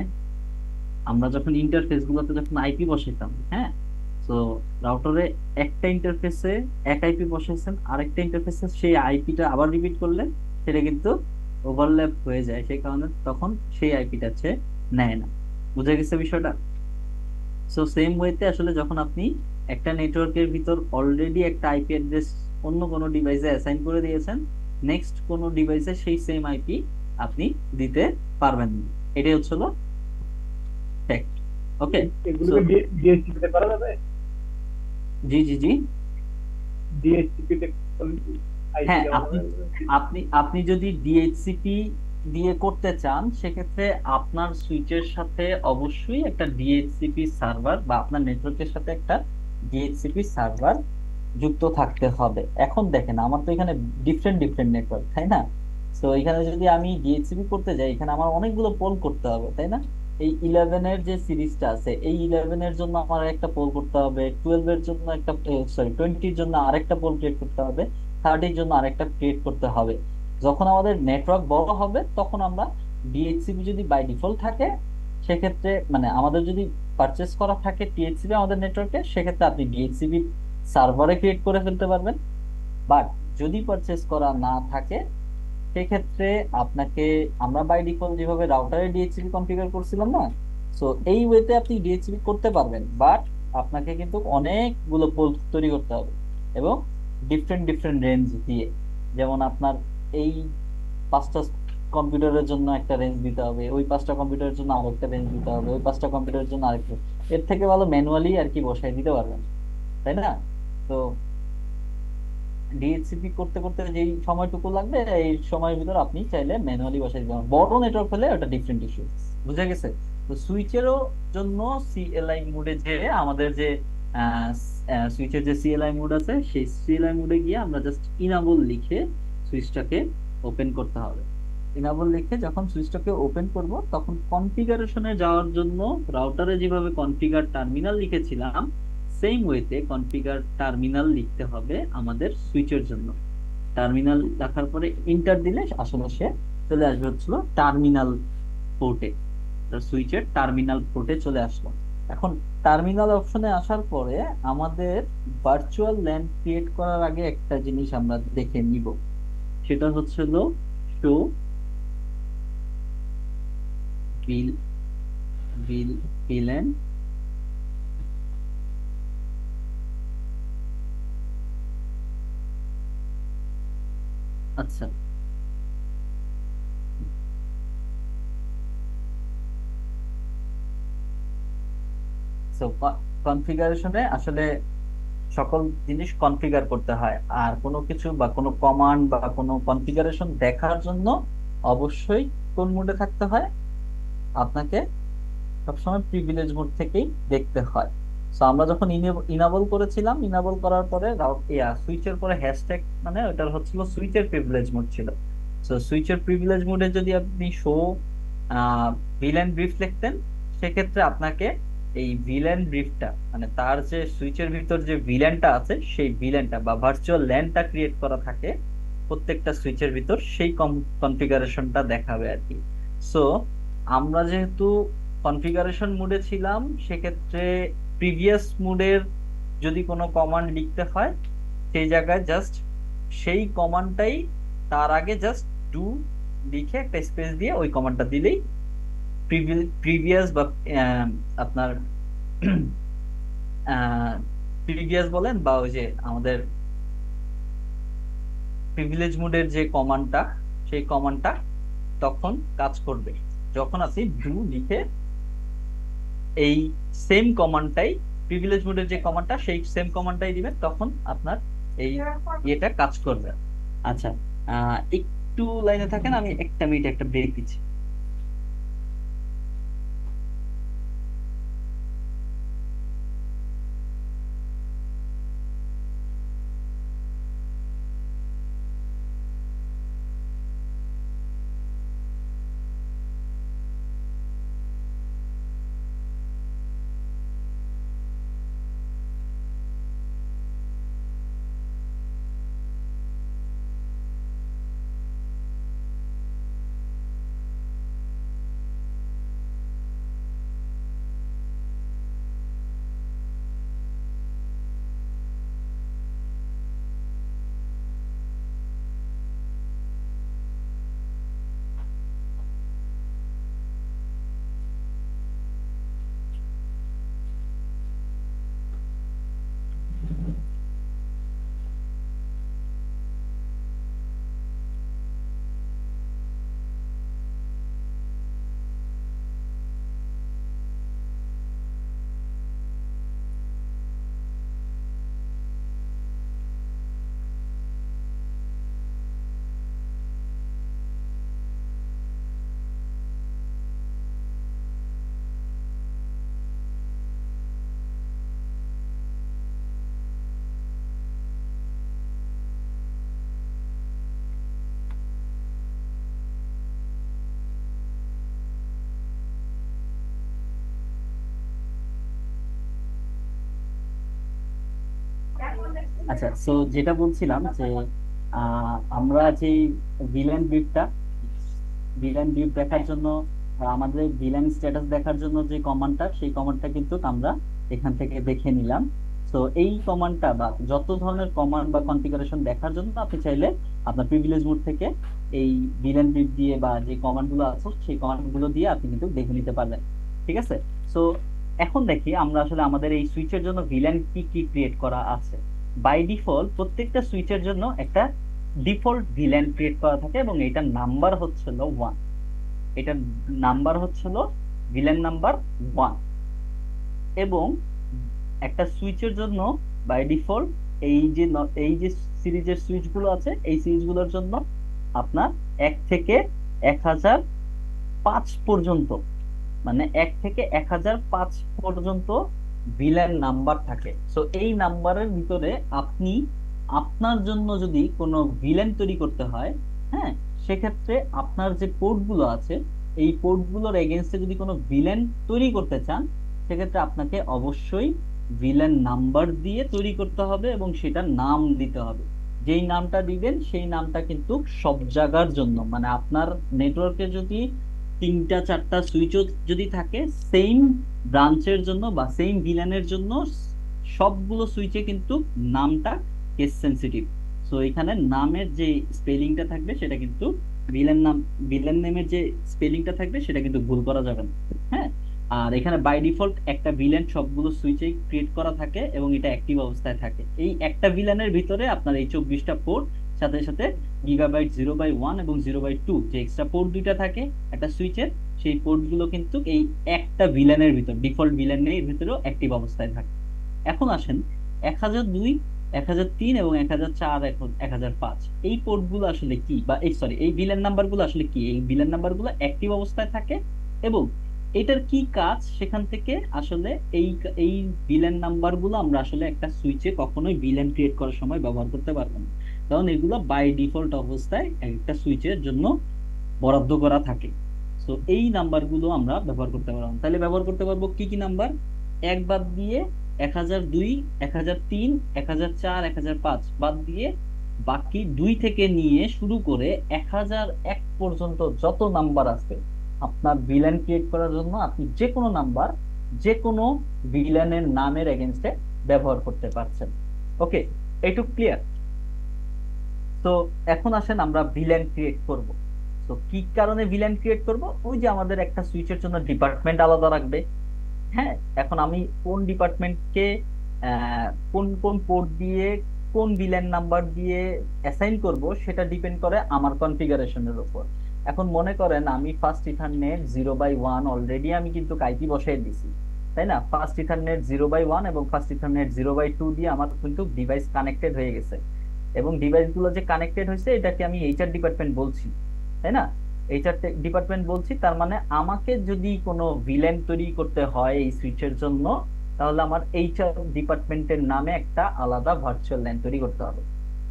আমরা যখন ইন্টারফেস গুলোতে যখন আইপি বসাইতাম, হ্যাঁ, তো রাউটারে একটা ইন্টারফেসে এক আইপি বসাইছেন, আরেকটা ইন্টারফেসে সেই আইপিটা আবার রিপিট করলে সেটা কিন্তু ওভারল্যাপ হয়ে যায়, সেই কারণে তখন সেই আইপিটা হচ্ছে নেয় না। বুঝে গেছে বিষয়টা? সো সেম ওয়েতে আসলে যখন আপনি একটা নেটওয়ার্কের ভিতর অলরেডি একটা আইপি অ্যাড্রেস অন্য কোনো ডিভাইসে অ্যাসাইন করে দিয়েছেন, নেক্সট কোনো ডিভাইসে সেই সেম আইপি আপনি দিতে পারবেন না। এটাই হচ্ছিল ফ্যাক্ট। ওকে, সো এগুলোকে ডিএসসিপি তে করা যাবে? জি জি জি, ডিএসসিপি তে আইপি হ্যাঁ, দেওয়া আপনি যাবে? আপনি আপনি যদি ডিএইচসিপি দিয়ে করতে চান, সেক্ষেত্রে আপনার সুইচের সাথে অবশ্যই একটা ডিএইচসিপি সার্ভার বা আপনার নেটওয়ার্কের সাথে একটা ডিএইচসিপি সার্ভার যুক্ত থাকতে হবে। এখন দেখেন, আমার তো এখানে ডিফারেন্ট ডিফারেন্ট নেটওয়ার্ক, তাই না? তো এখানে যদি আমি ডিএইচসিপি করতে যাই, এখানে আমার অনেকগুলো পোল করতে হবে, তাই না? এই 11 এর যে সিরিজটা আছে, এই 11 এর জন্য আমার একটা পোল করতে হবে, 12 এর জন্য একটা, সরি, 20-র জন্য আরেকটা পোল ক্রিয়েট করতে হবে, 30-র জন্য আরেকটা ক্রিয়েট করতে হবে। যখন আমাদের নেটওয়ার্ক বড় হবে, তখন আমরা ডিএইচসিপি যদি বাই ডিফল্ট থাকে, সেক্ষেত্রে মানে আমাদের যদি পারচেস করা থাকে টিএইচসিপি আমাদের নেটওয়ার্কে, সেক্ষেত্রে আপনি ডিএইচসিপি সার্ভারে ক্রিয়েট করে ফেলতে পারবেন। বাট যদি পারচেস করা না থাকে, সেক্ষেত্রে আপনাকে, আমরা বাই ডিফল্ট যেভাবে রাউটারে ডিএইচসিপি কনফিগার করছিলাম না, সো এই ওয়েতে আপনি ডিএইচসিপি করতে পারবেন, বাট আপনাকে কিন্তু অনেকগুলো পোর্ট তৈরি করতে হবে এবং ডিফারেন্ট ডিফারেন্ট রেঞ্জ দিয়ে। যেমন আপনার এই 5টা কম্পিউটারের জন্য একটা রেঞ্জ দিতে হবে, ওই 5টা কম্পিউটারের জন্য আরেকটা রেঞ্জ দিতে হবে, ওই 5টা কম্পিউটারের জন্য আরেকটা। এর থেকে ভালো ম্যানুয়ালি আর কি বসাই দিতে পারবেন, তাই না? তো ডিএইচসিপি করতে করতে যেই সময়টুকু লাগবে এই সময়ের ভিতর আপনি চাইলে ম্যানুয়ালি বসাই দিতে পারেন। বড় নেটওয়ার্ক হলে ওটা ডিফারেন্ট ইস্যু। বুঝা গেছে? তো সুইচেরও জন্য সিএলআই মোডে যে আমাদের যে সুইচের যে সিএলআই মোড আছে, সেই সিএলআই মোডে গিয়ে আমরা জাস্ট ইনাবল লিখে সুইচটাকে ওপেন করতে হবে। ইনাবল লিখে যখন সুইচটাকে ওপেন করব, তখন কনফিগারেশনে যাওয়ার জন্য রাউটারে যেভাবে কনফিগার টার্মিনাল লিখেছিলাম, সেম ওয়েতে কনফিগার টার্মিনাল লিখতে হবে আমাদের সুইচের জন্য। টার্মিনাল লেখার পরে ইন্টার দিলে আসলে সে চলে আসবে হচ্ছিল টার্মিনাল পোর্টে, সুইচের টার্মিনাল পোর্টে চলে আসলো। এখন টার্মিনাল অপশনে আসার পরে আমাদের ভার্চুয়াল ল্যান ক্রিয়েট করার আগে একটা জিনিস আমরা দেখে নিব, সেটা হচ্ছিল শো বিল বিল বিলেন। আচ্ছা, সো কনফিগারেশনে আসলে সকল জিনিস কনফিগার করতে হয়, আর কোনো কিছু বা কোনো কমান্ড বা কোনো কনফিগারেশন দেখার জন্য অবশ্যই কোন মোডে থাকতে হয়? আপনাকে সবসময় প্রিভিলেজ মোড থেকেই দেখতে হয়। সো আমরা যখন ইনাবল করেছিলাম, ইনাবল করার পরে সুইচের পরে হ্যাশট্যাগ, মানে ওটার হচ্ছিল সুইচের প্রিভিলেজ মোড ছিল। সো সুইচের প্রিভিলেজ মোডে যদি আপনি শো ভিলেন ব্রিফ লিখতেন, সেক্ষেত্রে আপনাকে এই ভিলেন ব্রিফটা, মানে তার যে সুইচের ভিতর যে ভিলেনটা আছে, সেই ভিলেনটা বা ভার্চুয়াল ল্যানটা ক্রিয়েট করা থাকে প্রত্যেকটা সুইচের ভিতর, সেই কনফিগারেশনটা দেখাবে আর কি। সো আমরা যেহেতু কনফিগারেশন মোডে ছিলাম, সেক্ষেত্রে প্রিভিয়াস মোডের যদি কোনো কমান্ড লিখতে হয়, সেই জায়গায় জাস্ট সেই কমান্ডটাই, তার আগে জাস্ট ডু লিখে একটা স্পেস দিয়ে ওই কমান্ডটা দিলেই প্রিভিয়াস বা আপনার প্রিভিয়াস বলেন বা ওই যে আমাদের প্রিভিলেজ মোডের যে কমান্ডটা, সেই কমান্ডটা তখন কাজ করবে। যখন আপনি ডু লিখে এই সেম কমান্ডটাই, প্রিভিলেজ মোডের যে কমান্ডটা, সেই সেম কমান্ডটাই দিবেন, তখন আপনার এই ইয়েটা কাজ করবে। আচ্ছা, একটু লাইনে থাকেন, আমি একটা মিনিট একটা ব্রেক দিচ্ছি। আচ্ছা, সো যেটা বলছিলাম যে আমরা যে ভিলেন ব্রিফটা, ভিলেন ব্রিফ দেখার জন্য আমাদের ভিলেন স্ট্যাটাস দেখার জন্য যে কমান্ডটা, সেই কমান্ডটা কিন্তু আমরা এখান থেকে দেখে নিলাম। তো এই কমান্ডটা বা যত ধরনের কমান্ড বা কনফিগারেশন দেখার জন্য আপনি চাইলে আপনার প্রিভিলেজ মোড থেকে এই ভিলেন ব্রিফ দিয়ে বা যে কমান্ড গুলো আছে সেই কমান্ড গুলো দিয়ে আপনি কিন্তু দেখে নিতে পারবেন। ঠিক আছে, সো এখন দেখি আমরা আসলে আমাদের এই সুইচের জন্য ভিলেন কি কি ক্রিয়েট করা আছে। বাই ডিফল্ট প্রত্যেকটা সুইচের জন্য একটা ডিফল্ট ভিলেন ক্রিয়েট করা থাকে এবং এটার নাম্বার হচ্ছিল 1। এটার নাম্বার হচ্ছিল ভিলেন নাম্বার 1। এবং একটা সুইচের জন্য বাই ডিফল্ট এই যে সিরিজের সুইচ গুলো আছে এই সিরিজ গুলোর জন্য আপনার 1 থেকে 1005 পর্যন্ত, মানে 1 থেকে 1005 পর্যন্ত ভিলেন নাম্বার থাকে। সো এই নাম্বারের ভিতরে আপনি আপনার জন্য যদি কোনো ভিলেন তৈরি করতে হয়, হ্যাঁ, সেক্ষেত্রে আপনার যে পোর্ট গুলো আছে এই পোর্ট গুলোর এগেনস্টে যদি কোনো ভিলেন তৈরি করতে চান, সেক্ষেত্রে আপনাকে অবশ্যই ভিলেন নাম্বার দিয়ে তৈরি করতে হবে এবং সেটার নাম দিতে হবে। যেই নামটা দিবেন সেই নামটা কিন্তু সব জায়গার জন্য, মানে আপনার নেটওয়ার্কে যদি 3টা 4টা সুইচও যদি থাকে সেম ব্রাঞ্চের জন্য বা সেম ভিলেনের জন্য সবগুলো সুইচে কিন্তু নামটা কেস সেন্সিটিভ। সো এখানে নামের যে স্পেলিংটা থাকবে সেটা কিন্তু ভিলেন নেমের যে স্পেলিংটা থাকবে সেটা কিন্তু ভুল করা যাবে না। হ্যাঁ, আর এখানে বাই ডিফল্ট একটা ভিলেন সবগুলো সুইচে ক্রিয়েট করা থাকে এবং এটা অ্যাক্টিভ অবস্থায় থাকে। এই একটা ভিলেনের ভিতরে আপনার এই 24টা পোর্ট, সাথে সাথে গিগাবাইট 0/1 এবং 0/2 যে এক্সট্রা পোর্ট দুইটা থাকে একটা সুইচের, সেই পোর্ট গুলো কিন্তু এই একটা ভিলেনের ভিতর, ডিফল্ট ভিলেনের ভিতরেও অ্যাক্টিভ অবস্থায় থাকে। এখন আসেন 1002, 1003 এবং 1004, 1005 এই পোর্ট গুলো আসলে কি, বা এই ভিলেন নাম্বার গুলো আসলে কি? এই ভিলেন নাম্বার গুলো অ্যাক্টিভ অবস্থায় থাকে এবং এটার কি কাজ সেখান থেকে আসলে এই ভিলেন নাম্বার গুলো আমরা আসলে একটা সুইচে কখনোই ভিলেন ক্রিয়েট করার সময় ব্যবহার করতে পারবো না, কারণ এগুলো বাই ডিফল্ট অবস্থায় একটা সুইচের জন্য বরাদ্দ করা থাকে। তো এই নাম্বার গুলো আমরা ব্যবহার করতে পারবো। তাহলে ব্যবহার করতে পারবো কি কি নাম্বার? এক বাদ দিয়ে 1002, 1003, 1004, 1005 বাদ দিয়ে বাকি 2 থেকে নিয়ে শুরু করে 1001 পর্যন্ত যত নাম্বার আছে আপনার ভিলেন ক্রিয়েট করার জন্য আপনি যে কোনো নাম্বার যে কোনো ভিলেনের নামের এগেনস্টে ব্যবহার করতে পারছেন। ওকে, এইটুকু ক্লিয়ার? তো এখন আসেন আমরা ভিলেন ক্রিয়েট করব। তো কি কারণে ভিলেন ক্রিয়েট করব? ওই যে আমাদের একটা সুইচের জন্য ডিপার্টমেন্ট আলাদা রাখবে। হ্যাঁ, এখন আমি কোন ডিপার্টমেন্টকে কোন কোন পোর্ট দিয়ে কোন ভিলেন নাম্বার দিয়ে অ্যাসাইন করব সেটা ডিপেন্ড করে আমার কনফিগারেশনের উপর। এখন মনে করেন আমি ফার্স্ট ইথারনেট 0/1 অলরেডি আমি কিন্তু আইপি বসাই দিছি, তাই না? ফার্স্ট ইথারনেট 0/1 এবং ফার্স্ট ইথারনেট 0/2 দিয়ে আমার কিন্তু ডিভাইস কানেক্টেড হয়ে গেছে এবং ডিভাইসগুলো যে কানেক্টেড হয়েছে এটাকে আমি এইচআর ডিপার্টমেন্ট বলছি, তাই না? এইচআর ডিপার্টমেন্ট বলছি, তার মানে আমাকে যদি কোনো ভিলেন তৈরি করতে হয় এই সুইচের জন্য, তাহলে আমার এইচআর ডিপার্টমেন্টের নামে একটা আলাদা ভার্চুয়াল ল্যান তৈরি করতে হবে।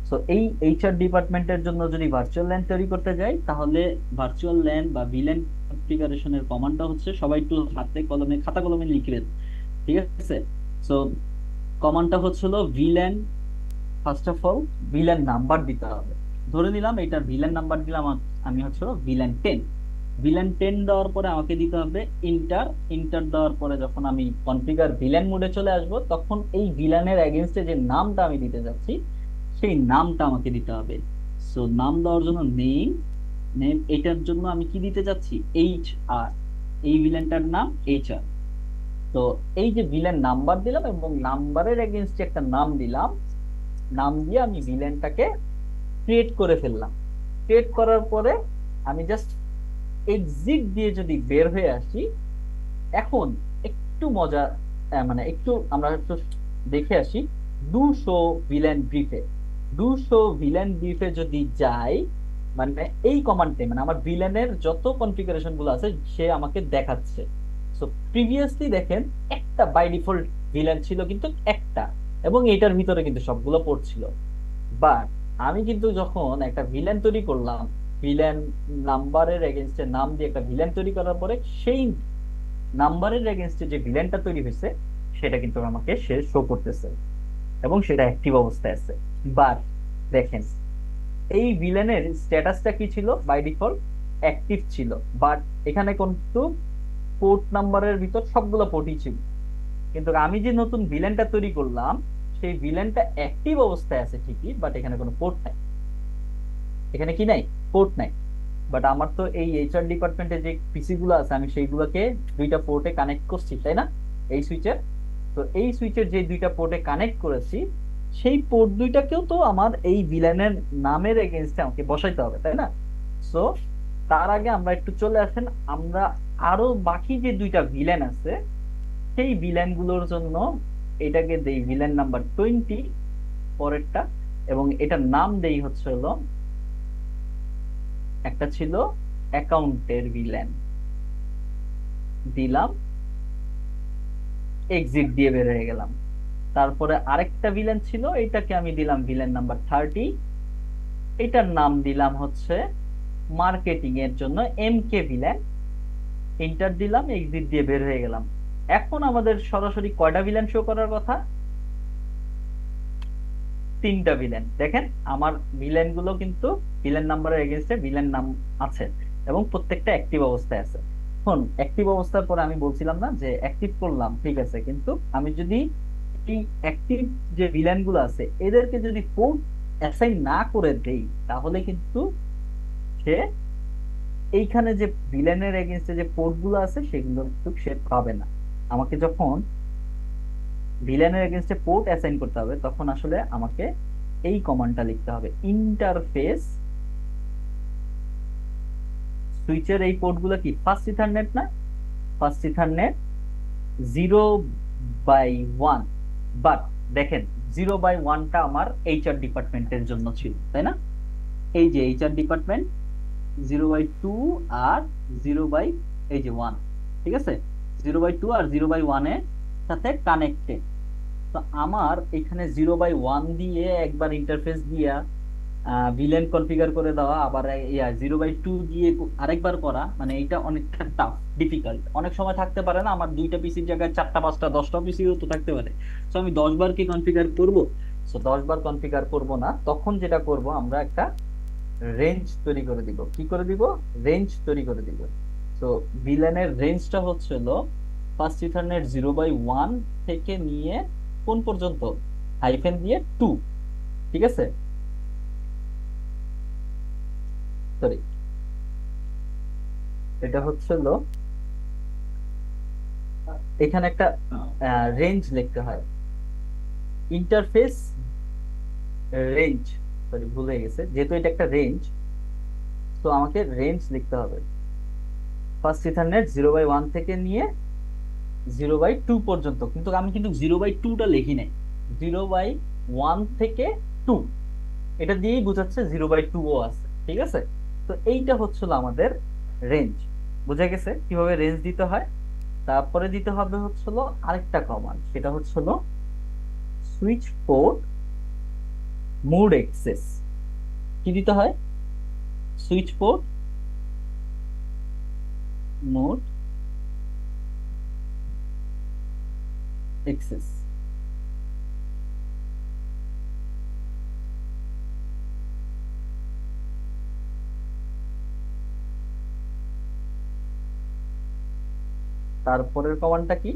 সো এই এইচআর ডিপার্টমেন্টের জন্য যদি ভার্চুয়াল ল্যান তৈরি করতে যাই, তাহলে ভার্চুয়াল ল্যান বা ভিলেন কনফিগারেশনের কমান্ডটা হচ্ছে, সবাই একটু হাতে কলমে খাতা কলমে লিখবেন, ঠিক আছে? সো কমান্ডটা হচ্ছিল villain, first of all villain number দিতে হবে। ধরে নিলাম এটার ভিলেন নাম্বার দিলাম আমি হচ্ছে ভিলেন 10। ভিলেন 10 দেওয়ার পরে আমাকে দিতে হবে ইন্টার দেওয়ার পরে যখন আমি কনফিগার ভিলেন মোডে চলে আসব, তখন এই ভিলেনের এগেইনস্টে যে নামটা আমি দিতে যাচ্ছি সেই নামটা আমাকে দিতে হবে। সো নাম দেওয়ার জন্য নেম এটার জন্য আমি কি দিতে যাচ্ছি? HR, এই ভিলেনটার নাম HR। তো এই যে ভিলেন নাম্বার দিলাম এবং নাম্বারের এগেইনস্টে একটা নাম দিলাম, নাম দিয়ে আমি ভিলেনটাকে ক্রিয়েট করে ফেললাম। ক্রিয়েট করার পরে আমি জাস্ট এক্সিট দিয়ে যদি বের হয়ে আসি, এখন একটু মজা, মানে একটু আমরা একটু দেখে আসি 200 ভিলেন ব্রিফে যদি যাই, মানে এই কমান্ডে মানে আমার ভিলেনের যত কনফিগারেশন গুলো আছে সে আমাকে দেখাচ্ছে। সো প্রিভিয়াসলি দেখেন একটা বাই ডিফল্ট ভিলেন ছিল কিন্তু একটা, এবং এটার ভিতরে কিন্তু সবগুলো পোর্ট ছিল। বাট আমি কিন্তু যখন একটা ভিলেন তৈরি করলাম, ভিলেন নাম্বারের এগেইনস্টে নাম দিয়ে একটা ভিলেন তৈরি করার পরে সেই নাম্বারের এগেইনস্টে যে ভিলেনটা তৈরি হয়েছে সেটা কিন্তু আমাকে সে শো করতেছে এবং সেটা অ্যাক্টিভ অবস্থায় আছে। বাট দেখেন এই ভিলেনের স্ট্যাটাসটা কি ছিল? বাই ডিফল্ট অ্যাক্টিভ ছিল, বাট এখানে কিন্তু পোর্ট নাম্বারের ভিতর সবগুলো পোর্টই ছিল, কিন্তু আমি যে নতুন ভিলেনটা তৈরি করলাম সেই ভিলেনটা অ্যাক্টিভ অবস্থায় আছে ঠিকই, বাট এখানে কোনো পোর্ট নাই। এখানে কি নাই, পোর্ট নাই। বাট আমার তো এই এইচআর ডিপার্টমেন্টে যে পিসি গুলো আছে আমি সেইগুলোকে দুইটা পোর্টে কানেক্ট করছি, তাই না, এই সুইচের। তো এই সুইচের যে দুইটা পোর্টে কানেক্ট করেছি সেই পোর্ট দুইটাকেও তো আমার এই ভিলেনের নামের এগেইনস্টে আমাকে বসাইতে হবে, তাই না। সো তার আগে আমরা একটু চলে আসেন, আমরা আরো বাকি যে দুইটা ভিলেন আছে সেই ভিলেন গুলোর জন্য এটাকে দেই ভিলেন নাম্বার 20 পরেরটা, এবং এটার নাম দেই হচ্ছে হলো, একটা ছিল অ্যাকাউন্টের ভিলেন, দিলাম, এক্সিট দিয়ে বের হয়ে গেলাম। তারপরে আরেকটা ভিলেন ছিল, এটাকে আমি দিলাম ভিলেন নাম্বার 30, এটার নাম দিলাম হচ্ছে মার্কেটিং এর জন্য এমকে ভিলেন, এন্টার দিলাম, এক্সিট দিয়ে বের হয়ে গেলাম। এখন আমাদের সরাসরি কয়টা ভিলেন শো করার কথা, 3টা ভিলেন। দেখেন আমার ভিলেন গুলো কিন্তু ভিলেন নাম্বারের এগেইনস্টে ভিলেন নাম আছে এবং প্রত্যেকটা অ্যাক্টিভ অবস্থায় আছে। এখন অ্যাক্টিভ অবস্থার পরে আমি বলছিলাম না যে অ্যাক্টিভ করলাম, ঠিক আছে, কিন্তু আমি যদি এই অ্যাক্টিভ যে ভিলেন গুলো আছে এদেরকে যদি পোর্ট অ্যাসাইন না করে দেই তাহলে কিন্তু সে এইখানে যে ভিলেনের এগেইনস্টে যে পোর্ট গুলো আছে সেগুলো কিন্তু সে পাবে না। আমাকে যখন ভিলেনের এগেইনস্টে পোর্ট অ্যাসাইন করতে হবে তখন আসলে আমাকে এই কমান্ডটা লিখতে হবে, ইন্টারফেস সুইচের এই পোর্ট গুলো কি ফার্স্ট ইথারনেট না, ফার্স্ট ইথারনেট 0/1। বাট দেখেন 0/1টা আমার এইচআর ডিপার্টমেন্টের জন্য ছিল, তাই না। এই যে এইচআর ডিপার্টমেন্ট 0/2 আর 0/1, ঠিক আছে, 0/2 আর 0/1 এর সাথে কানেক্টেড। তো আমার এখানে 0/1 দিয়ে একবার ইন্টারফেস দিয়া ভিলেন কনফিগার করে দেওয়া, আবার 0/2 দিয়ে আরেকবার করা, মানে এটা অনেকটা টাফ, ডিফিকাল্ট, অনেক সময় থাকতে পারে না। আমার 2টা পিসির জায়গায় 4টা 5টা 10টা পিসিও তো থাকতে পারে। সো আমি 10 বার কি কনফিগার করব, সো 10 বার কনফিগার করব না। তখন যেটা করব আমরা একটা রেঞ্জ তৈরি করে দিব। কি করে দিব, রেঞ্জ তৈরি করে দিব। তো ভিলেনের রেঞ্জটা হচ্ছে হলো ফার্স্ট ইথারনেট 0/1 থেকে নিয়ে কোন পর্যন্ত, হাইফেন দিয়ে 2, ঠিক আছে, সরি, এটা হচ্ছে হলো এখানে একটা রেঞ্জ লিখতে হয়, ইন্টারফেস রেঞ্জ, সরি ভুল হয়ে গেছে, যেহেতু এটা একটা রেঞ্জ তো আমাকে রেঞ্জ লিখতে হবে। ফার্স্ট ইথারনেট 0/1 থেকে নিয়ে 0/2 পর্যন্ত, কিন্তু আমি কিন্তু 0/2টা লিখি নাই, 0/1 থেকে 2 এটা দিয়েই বোঝাচ্ছে 0/2 ও আছে, ঠিক আছে। তো এইটা হচ্ছিল আমাদের রেঞ্জ, বোঝা গেছে কিভাবে রেঞ্জ দিতে হয়। তারপরে দিতে হবে হচ্ছিল আরেকটা কমান্ড, সেটা হচ্ছিল সুইচ পোর্ট মোড অ্যাক্সেস। কি দিতে হয়, সুইচ পোর্ট মোড অ্যাক্সেস। তারপরের কমান্ডটা কি,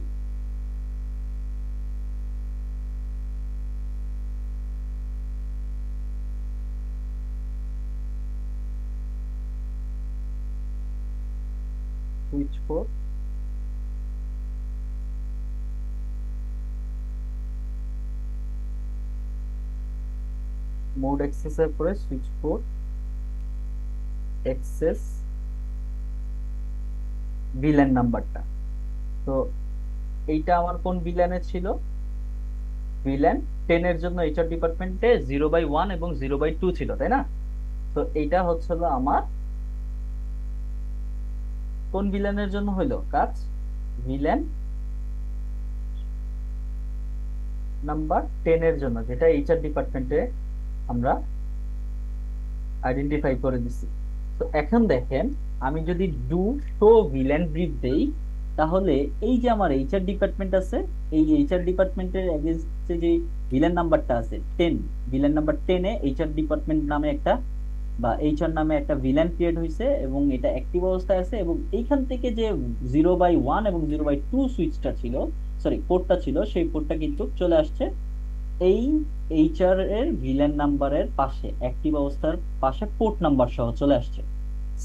সুইচ পোর্ট মোড অ্যাক্সেস এর পরে সুইচ পোর্ট অ্যাক্সেস ভিলেন নাম্বারটা। তো এইটা আমার কোন ভিলেনে ছিল, ভিলেন 10 এর জন্য এইচআর ডিপার্টমেন্টে 0/1 এবং 0/2 ছিল, তাই না। তো এইটা হচ্ছিল আমার কোন ভিলেনের জন্য হইলো কাজ, ভিলেন নাম্বার 10 এর জন্য, যেটা এইচআর ডিপার্টমেন্টে আমরা আইডেন্টিফাই করে দিছি। তো এখন দেখেন আমি যদি ডু শো ভিলেন ব্রিফ দেই তাহলে এই যে আমার এইচআর ডিপার্টমেন্ট আছে, এই এইচআর ডিপার্টমেন্টের এগেইনস্টে যে ভিলেন নাম্বারটা আছে 10, villain number 10 a HR department নামে একটা বা এইচআর নামে একটা ভিলেন ক্রিয়েট হয়েছে এবং এটা অ্যাক্টিভ অবস্থায় আছে, এবং এইখান থেকে যে 0/1 এবং 0/2 সুইচটা ছিল, সরি পোর্টটা ছিল, সেই পোর্টটা কিন্তু চলে আসছে এই এইচআর এর ভিলেন নাম্বারের পাশে অ্যাক্টিভ অবস্থার পাশে পোর্ট নাম্বার সহ চলে আসছে।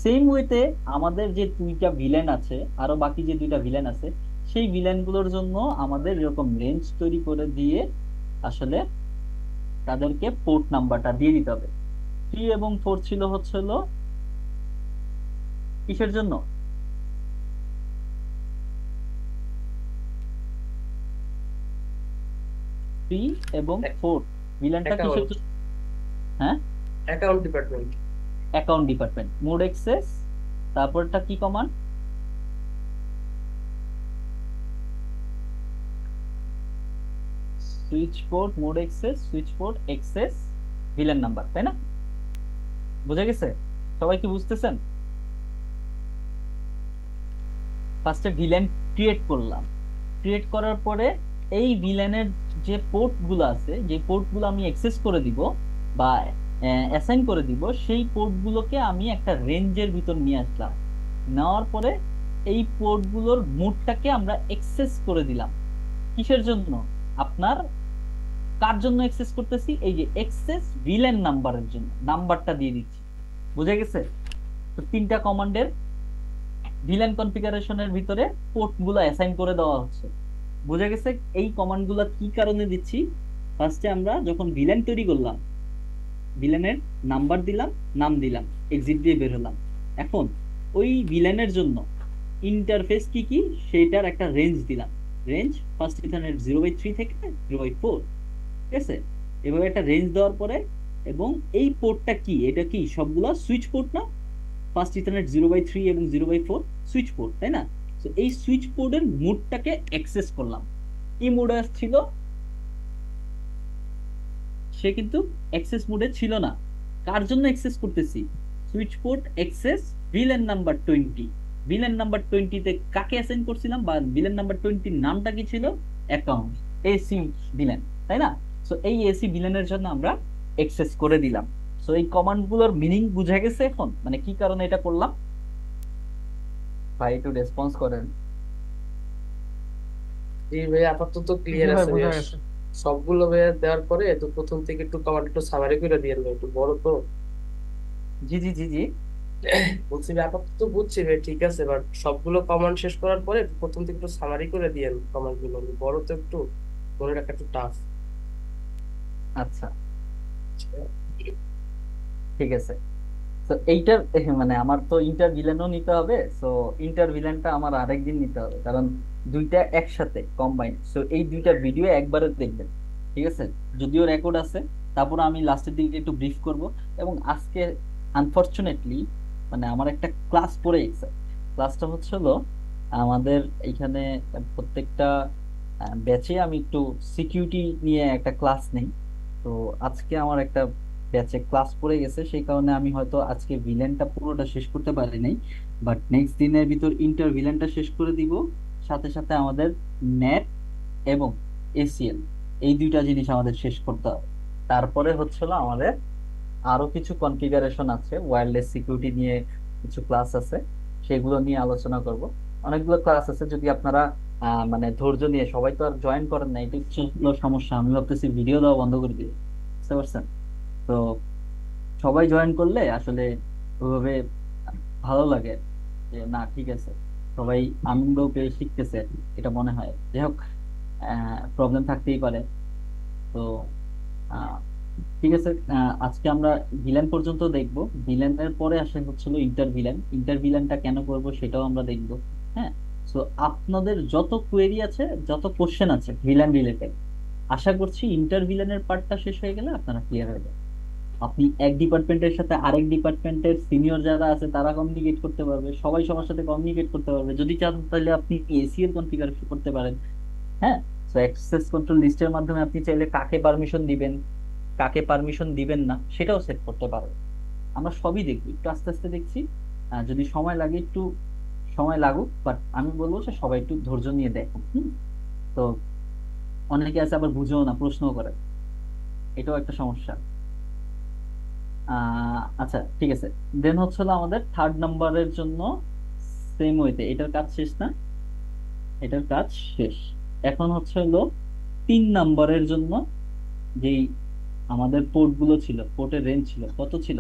সেম ওয়েতে আমাদের যে দুইটা ভিলেন আছে, আরো বাকি যে দুইটা ভিলেন আছে, সেই ভিলেন গুলোর জন্য আমাদের এরকম রেঞ্জ তৈরি করে দিয়ে আসলে তাদেরকে পোর্ট নাম্বারটা দিয়ে দিতে হবে। 3 এবং 4 ছিল হচ্ছিল কিসের জন্য? থ্রি এবং 4 ভিলেনটা কিসের অ্যাকাউন্ট জন্য? হ্যাঁ, account department. Account department. Mode access, তারপরটা কি command? Switch port mode access, switch port access VLAN number, তাই না? বুঝে গেছে? সবাই কি বুঝতেছেন? ফার্স্টে ভিলেন ক্রিয়েট করলাম, ক্রিয়েট করার পরে এই ভিলেনের যে পোর্ট গুলো আছে, যে পোর্ট গুলো আমি অ্যাক্সেস করে দিব বা অ্যাসাইন করে দিব, সেই পোর্ট গুলোকে আমি একটা রেঞ্জের ভিতর নিয়ে আসলাম। নেওয়ার পরে এই পোর্ট গুলোর মোডটাকে আমরা অ্যাক্সেস করে দিলাম। কিসের জন্য? আপনার কার জন্য অ্যাক্সেস করতেছি? এই যে অ্যাক্সেস ভিলেন নাম্বারের জন্য নাম্বারটা দিয়ে দিচ্ছি। বুঝে গেছে? তো 3টা কমান্ডের ভিলেন কনফিগারেশনের ভিতরে পোর্ট গুলো অ্যাসাইন করে দেওয়া হচ্ছে। বুঝে গেছে? এই কমান্ড গুলো কি কারণে দিচ্ছি? ফার্স্টে আমরা যখন ভিলেন তৈরি করলাম, ভিলেনের নাম্বার দিলাম, নাম দিলাম, এক্সিট দিয়ে বের হলাম। এখন ওই ভিলেনের জন্য ইন্টারফেস কি কি সেটার একটা রেঞ্জ দিলাম। রেঞ্জ ফার্স্ট ইথারনেট 0/3 থেকে 0/4, ঠিক আছে? এভাবে একটা রেঞ্জ দেওয়ার পরে, এবং এই পোর্টটা কি, এটা কি সবগুলা সুইচ পোর্ট না? ফার্স্ট ইথারনেট 0/3 এবং 0/4 সুইচ পোর্ট, তাই না? তো এই সুইচ পোর্টের মোডটাকে অ্যাক্সেস করলাম। কি মোডে ছিল? সে কিন্তু অ্যাক্সেস মোডে ছিল না। কার জন্য অ্যাক্সেস করতেছি? Switch port access villain number 20। Villain number 20 তে কাকে অ্যাসাইন করছিলাম, বা ভিলেন নাম্বার 20 নামটা কি ছিল? অ্যাকাউন্ট এসি ভিলেন, তাই না? সো এই এসি ভিলেনের জন্য আমরা অ্যাক্সেস করে দিলাম। সো এই কমান্ড গুলোর মিনিং বুঝে গেছে এখন, মানে কি কারণে এটা করলাম? ভাই একটু রেসপন্স করেন। জি ভাই, আপাতত ক্লিয়ার জি ভাই, আছে বোঝা ভাইয়া। গেছে। সবগুলো ভাইয়া দেওয়ার পরে তো প্রথম থেকে একটু কমান্ড একটু সামারি করে দিয়ে ভাই, একটু বড় তো। জি জি জি জি। বলছি ভাই, আপাতত বুঝছি ভাই, ঠিক আছে, বাট সবগুলো কমান্ড শেষ করার পরে প্রথম থেকে একটু সামারি করে দিয়েন কমান্ড গুলো, বড় তো একটু মনে রাখা একটু টাফ। আচ্ছা, ঠিক আছে। তো এইটার মানে আমার তো ইন্টার ভিলেনও নিতে হবে। সো ইন্টার ভিলেনটা আমার আরেকদিন নিতে হবে, কারণ দুইটা একসাথে কম্বাইন। সো এই দুইটা ভিডিও একবারে দেখবেন, ঠিক আছে? যদিও রেকর্ড আছে, তারপর আমি লাস্টের দিকে একটু ব্রিফ করব। এবং আজকে আনফরচুনেটলি মানে আমার একটা ক্লাস পড়ে গেছে। ক্লাসটা হচ্ছে হলো আমাদের এইখানে প্রত্যেকটা ব্যাচে আমি একটু সিকিউরিটি নিয়ে একটা ক্লাস নেই। তো আজকে আমার একটা ব্যাচে ক্লাস পড়ে গেছে, সেই কারণে আমি হয়তো আজকে ভিলেনটা পুরোটা শেষ করতে পারি নাই। বাট নেক্সট দিনের ভিতর ইন্টার ভিলেনটা শেষ করে দিব। সাথে সাথে আমাদের নেট এবং এসিএল, এই দুইটা জিনিস আমাদের শেষ করতে হবে। তারপরে হচ্ছিল আমাদের আরো কিছু কনফিগারেশন আছে, ওয়্যারলেস সিকিউরিটি নিয়ে কিছু ক্লাস আছে, সেগুলো নিয়ে আলোচনা করব। অনেকগুলো ক্লাস আছে, যদি আপনারা মানে ধৈর্য নিয়ে, সবাই তো আর জয়েন করেন না, এটা হলো সমস্যা। আমি ভাবতেছি ভিডিও দেওয়া বন্ধ করে দিই, বুঝতে পারছেন? তো সবাই জয়েন করলে আসলে ওইভাবে ভালো লাগে, যে না ঠিক আছে, সবাই আনন্দ পেয়ে শিখতেছে, এটা মনে হয়। যাই হোক, প্রবলেম থাকতেই পারে। তো আহ, ঠিক আছে, আজকে আমরা ভিলেন পর্যন্ত দেখবো। ভিলেনের পরে আসে হচ্ছিল ইন্টার ভিলেন। ইন্টার ভিলেনটা কেন করব সেটাও আমরা দেখবো। হ্যাঁ, তো আপনাদের যত কোয়েরি আছে, যত কোশ্চেন আছে ভিলেন রিলেটেড, আশা করছি ইন্টার ভিলেনের পার্টটা শেষ হয়ে গেলে আপনারা ক্লিয়ার হয়ে যাবে। আপনি এক ডিপার্টমেন্টের সাথে আরেক ডিপার্টমেন্টের সিনিয়র যারা আছে তারা কমিউনিকেট করতে পারবে, সবাই সবার সাথে কমিউনিকেট করতে পারবে। যদি চান তাহলে আপনি এসিএল কনফিগার করতে পারেন। হ্যাঁ, তো অ্যাক্সেস কন্ট্রোল লিস্টের মাধ্যমে আপনি চাইলে কাকে পারমিশন দিবেন, কাকে পারমিশন দিবেন না, সেটাও সেট করতে পারবেন। আমরা সবই দেখবো, একটু আস্তে আস্তে দেখছি। যদি সময় লাগে একটু সময় লাগুক, বাট আমি বলবো যে সবাই একটু ধৈর্য নিয়ে দেখুন। তো অনেকে আছে আবার বুঝেও না, প্রশ্নও করে, এটাও একটা সমস্যা। আচ্ছা, ঠিক আছে। দেন হচ্ছে হলো আমাদের থার্ড নাম্বারের জন্য সেম ওয়েতে এটার কাজ শেষ না, এটার কাজ শেষ। এখন হচ্ছে হলো 3 নাম্বারের জন্য যেই আমাদের পোর্ট গুলো ছিল, পোর্টের রেঞ্জ ছিল কত ছিল,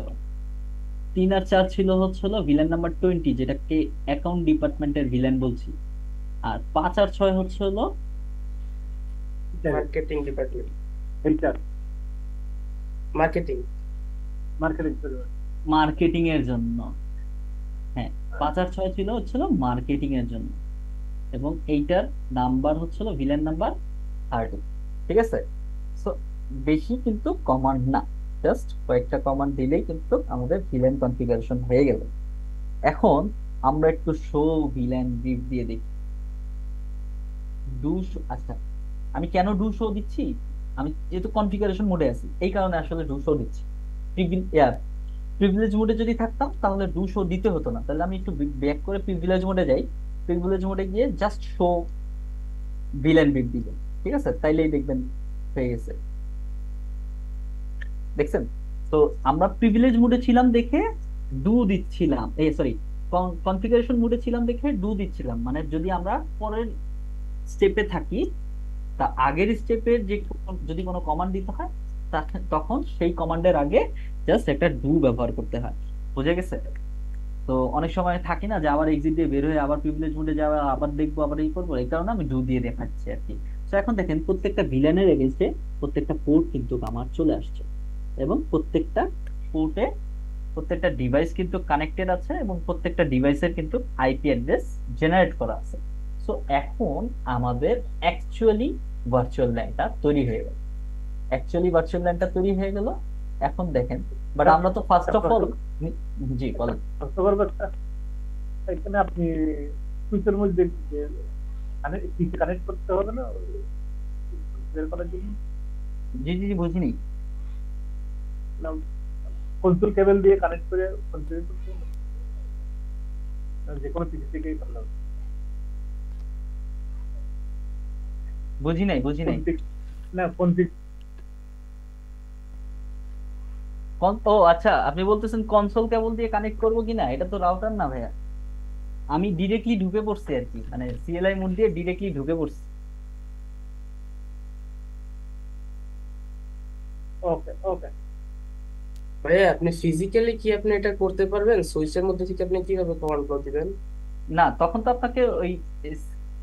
3 আর 4 ছিল হলো ভিলেন নাম্বার 20, যেটাকে অ্যাকাউন্ট ডিপার্টমেন্টের ভিলেন বলছি। আর 5 আর 6 হলো marketing department, HR marketing. Marketing marketing এর জন্য। হ্যাঁ, 5 আর 6 ছিল মার্কেটিং এর জন্য, এবং এইটার নাম্বার হচ্ছিল ভিলেন নাম্বার 30। ঠিক আছে, সো বেশি কিন্তু কমান্ড না, জাস্ট কয়েকটা কমান্ড দিলেই কিন্তু আমাদের ভিলেন কনফিগারেশন হয়ে গেল। এখন আমরা একটু শো ভিলেন ব্রিফ দিয়ে দেখি। আচ্ছা, আমি কেন ডু শো দিচ্ছি, আমি যেহেতু কনফিগারেশন মোডে আছি এই কারণে আসলে ডু শো দিচ্ছি। প্রিভিলেজ মোডে যদি থাকতাম তাহলে ডু শো দিতে হতো না, তাহলে আমি একটু ব্যাক করে প্রিভিলেজ মোডে যাই। প্রিভিলেজ মোডে গিয়ে জাস্ট শো ভিলেন ব্রিফ দিব, ঠিক আছে, তাইলেই দেখবেন হয়ে গেছে। দেখছেন? তো আমরা প্রিভিলেজ মোডে ছিলাম দেখে ডু দিচ্ছিলাম, এই সরি, কনফিগারেশন মোডে ছিলাম দেখে ডু দিচ্ছিলাম। মানে যদি আমরা পরের স্টেপে থাকি, তা আগের স্টেপের যে যদি কোনো কমান্ড দিতে হয় তখন সেই কমান্ডের আগে জাস্ট একটা ডু ব্যবহার করতে হয়। বুঝে গেছে? তো অনেক সময় থাকি না যে আবার এক্সিট দিয়ে বের হয়ে আবার প্রিভিলেজ মোডে যাওয়া, আবার দেখবো, আবার এই করবো, এই কারণে আমি ডু দিয়ে দেখাচ্ছি আর কি। তো এখন দেখেন প্রত্যেকটা ভিলেনের এগেইনস্টে প্রত্যেকটা পোর্ট কিন্তু আমার চলে আসছে, এবং প্রত্যেকটা পোর্টে প্রত্যেকটা ডিভাইস কিন্তু কানেক্টেড আছে, এবং প্রত্যেকটা ডিভাইসের কিন্তু আইপি অ্যাড্রেস জেনারেট করা আছে। সো এখন আমাদের অ্যাকচুয়ালি ভার্চুয়াল ল্যানটা তৈরি হয়ে গেল, এখন দেখেন, বাট আমরা তো ফার্স্ট অফ অল, জি বলেন। এখানে আপনি সুইচের মধ্যে কানেক্ট করতে হবে না বের করার জন্য? জি জি জি, বুঝিনি। কনসোল কেবল দিয়ে কানেক্ট করে কনফিগার করতে হবে, যে কোনো পিসি থেকেই করতে হবে? বুঝি নাই না কনফিগ, ও আচ্ছা, আপনি বলতেছেন কনসোল কেবল দিয়ে কানেক্ট করবো কিনা, এটা তো রাউটার না ভাইয়া, আমি ডিরেক্টলি ঢুকে পড়ছি আর কি, মানে সিএলআই মোড দিয়ে ডিরেক্টলি ঢুকে পড়ছি। ওকে ওকে। ভাইয়া আপনি ফিজিক্যালি কি আপনি এটা করতে পারবেন? সুইচের মধ্যে থেকে আপনি কিভাবে কমান্ড করে দিবেন? না, তখন তো আপনাকে ওই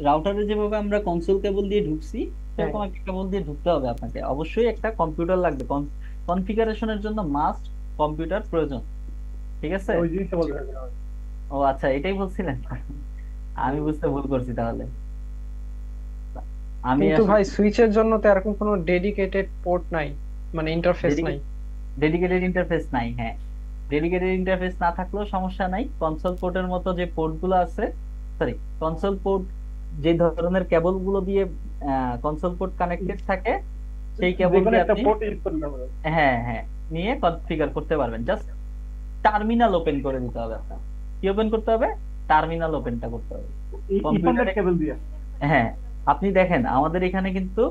রাউটারে যেভাবে আমরা কনসোল কেবল দিয়ে ঢুকছি হ্যাঁ, সেরকম একটা কেবল দিয়ে ঢুকতে হবে আপনাকে। অবশ্যই একটা কম্পিউটার লাগবে, কনফিগারেশনের জন্য মাস্ট কম্পিউটার প্রয়োজন। ঠিক আছে? ওই জিনিসটা বলতে হবে। ও আচ্ছা, এটাই বলছিলেন। আমি বুঝতে ভুল করছি তাহলে। আমি কিন্তু আসলে ভাই সুইচের জন্য তো এরকম কোনো ডেডিকেটেড পোর্ট নাই, মানে ইন্টারফেস নাই। ডেডিকেটেড ইন্টারফেস নাই, হ্যাঁ, ডেডিকেটেড ইন্টারফেস না থাকলেও সমস্যা নাই। কনসোল পোর্টের মতো যে পোর্ট গুলো আছে, সরি, কনসোল পোর্ট যে ধরনের কেবল গুলো দিয়ে কনসোল পোর্ট কানেক্টেড থাকে সেই কেবল যেকোনো দিয়ে একটা আপনি, পোর্ট ইউজ করলে হবে। হ্যাঁ হ্যাঁ, নিয়ে কনফিগার করতে পারবেন। জাস্ট টার্মিনাল ওপেন করে দিতে হবে আপনার। কি ওপেন করতে হবে? টার্মিনাল ওপেনটা করতে হবে ইথারনেট কম্পিউটারে। কেবল দিয়ে। হ্যাঁ, আপনি দেখেন আমাদের এখানে কিন্তু,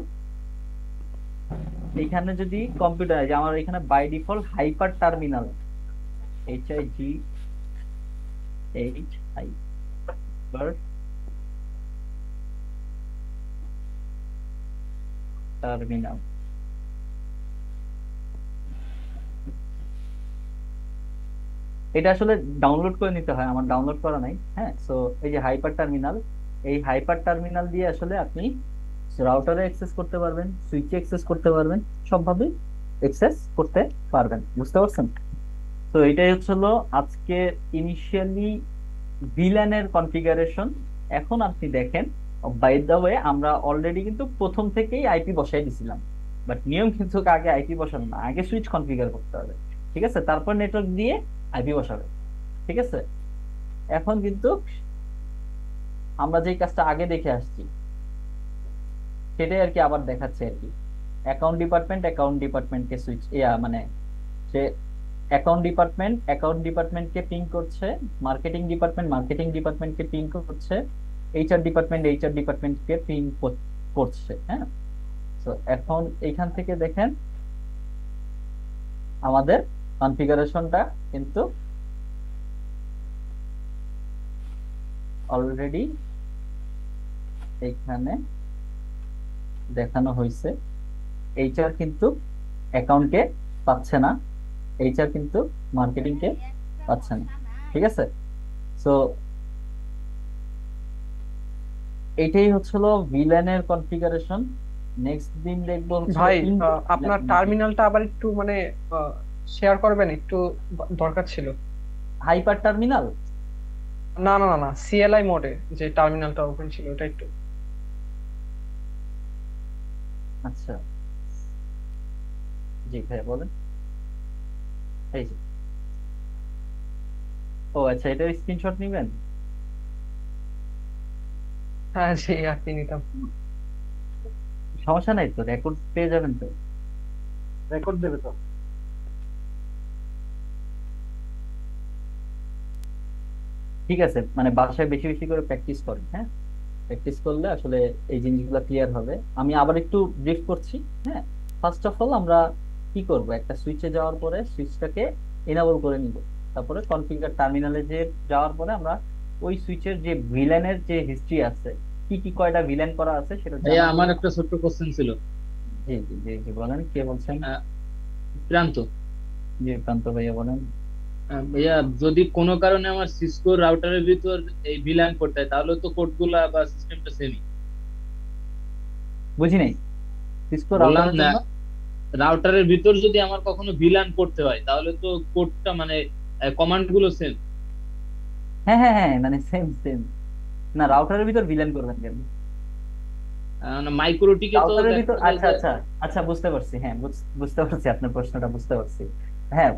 এখানে যদি কম্পিউটার, যে আমার এখানে by default Hyper terminal, Hyper terminal, এটা আসলে ডাউনলোড করে নিতে হয়, আমার ডাউনলোড করা নাই। হ্যাঁ, সো এই যে হাইপার টার্মিনাল, এই হাইপার টার্মিনাল দিয়ে আসলে আপনি রাউটারে অ্যাক্সেস করতে পারবেন, সুইচে অ্যাক্সেস করতে পারবেন, সবভাবে অ্যাক্সেস করতে পারবেন। বুঝতে পারছেন? তো এটাই হলো আজকে ইনিশিয়ালি ভিল্যানের কনফিগারেশন। এখন আপনি দেখেন, বাই দ্য ওয়ে আমরা অলরেডি কিন্তু প্রথম থেকেই আইপি বসাই দিছিলাম, বাট নিয়ম কিন্তু আগে আইপি বসানো না, আগে সুইচ কনফিগার করতে হবে। ঠিক আছে, তারপর নেটওয়ার্ক দিয়ে আইপি বসাবে। ঠিক আছে, এখন কিন্তু আমরা যে কাজটা আগে দেখে আসছি সেটাই আর কি আবার দেখাচ্ছে আর কি। অ্যাকাউন্ট ডিপার্টমেন্টকে সুইচ, মানে সে অ্যাকাউন্ট ডিপার্টমেন্টকে পিং করছে, মার্কেটিং ডিপার্টমেন্টকে পিং করছে, এইচআর ডিপার্টমেন্টকে পিং করছে। হ্যাঁ, তো এখন এইখান থেকে দেখেন আমাদের কনফিগারেশনটা কিন্তু অলরেডি এইখানে দেখানো হয়েছে। এইচআর কিন্তু অ্যাকাউন্টকে পাচ্ছে না, এইচআর কিন্তু মার্কেটিংকে পাচ্ছে না। ঠিক আছে, সো এটাই হচ্ছিল ভিলেনের কনফিগারেশন। নেক্সট দিন দেখবো হচ্ছিল ভাই আপনার টার্মিনালটা আবার একটু মানে শেয়ার করবেন একটু, দরকার ছিল। Hyper terminal. না না না না, সিএলআই মোডে যে টার্মিনালটা ওপেন ছিল ওটা একটু। আচ্ছা, জি ভাই বলেন। এই যে, ও আচ্ছা, এটার স্ক্রিনশট নিবেন? হ্যাঁ জি, আর কি নিতাম। সমস্যা নাই তো, রেকর্ড পেয়ে যাবেন তো। রেকর্ড দেবে তো। ঠিক আছে, মানে বাসায় বেশি বেশি করে প্র্যাকটিস করেন, হ্যাঁ। প্র্যাকটিস করলে আসলে এই জিনিসগুলো ক্লিয়ার হবে। আমি আবার একটু ব্রিফ করছি। হ্যাঁ, ফার্স্ট অফ অল আমরা কি করব, একটা সুইচে যাওয়ার পরে সুইচটাকে এনাবল করে নিব। তারপরে কনফিগার টার্মিনালে যে যাওয়ার পরে আমরা ওই সুইচের যে ভিলেনের যে হিস্ট্রি আছে, কি কি কয়টা ভিলেন করা আছে সেটা ভাইয়া জানার আমার জন্য। একটা ছোট্ট কোশ্চেন ছিল। জি জি জি জি, বলেন কে বলছেন? আহ, প্রান্ত। জি, প্রান্ত ভাইয়া বলেন। ভাইয়া যদি কোনো কারণে আমার সিসকো রাউটারের ভিতর এই ভিল্যান করতে হয় তাহলে তো কোড গুলা বা সিস্টেমটা সেমই। বুঝি নাই, সিসকো বললাম রাউটারের না, জন্য। রাউটারের ভিতর যদি আমার কখনো ভিল্যান করতে হয় তাহলে তো কোডটা মানে কমান্ড গুলো সেম। হ্যাঁ হ্যাঁ হ্যাঁ, মানে সেম সেম। না, রাউটারের ভিতর ভিলেন করবেন কেন? মাইক্রোটিকে তো রাউটারের দেখা ভিতর, যায় আচ্ছা যে আচ্ছা আচ্ছা, বুঝতে পারছি। হ্যাঁ, বুঝতে পারছি আপনার প্রশ্নটা, বুঝতে পারছি। হ্যাঁ,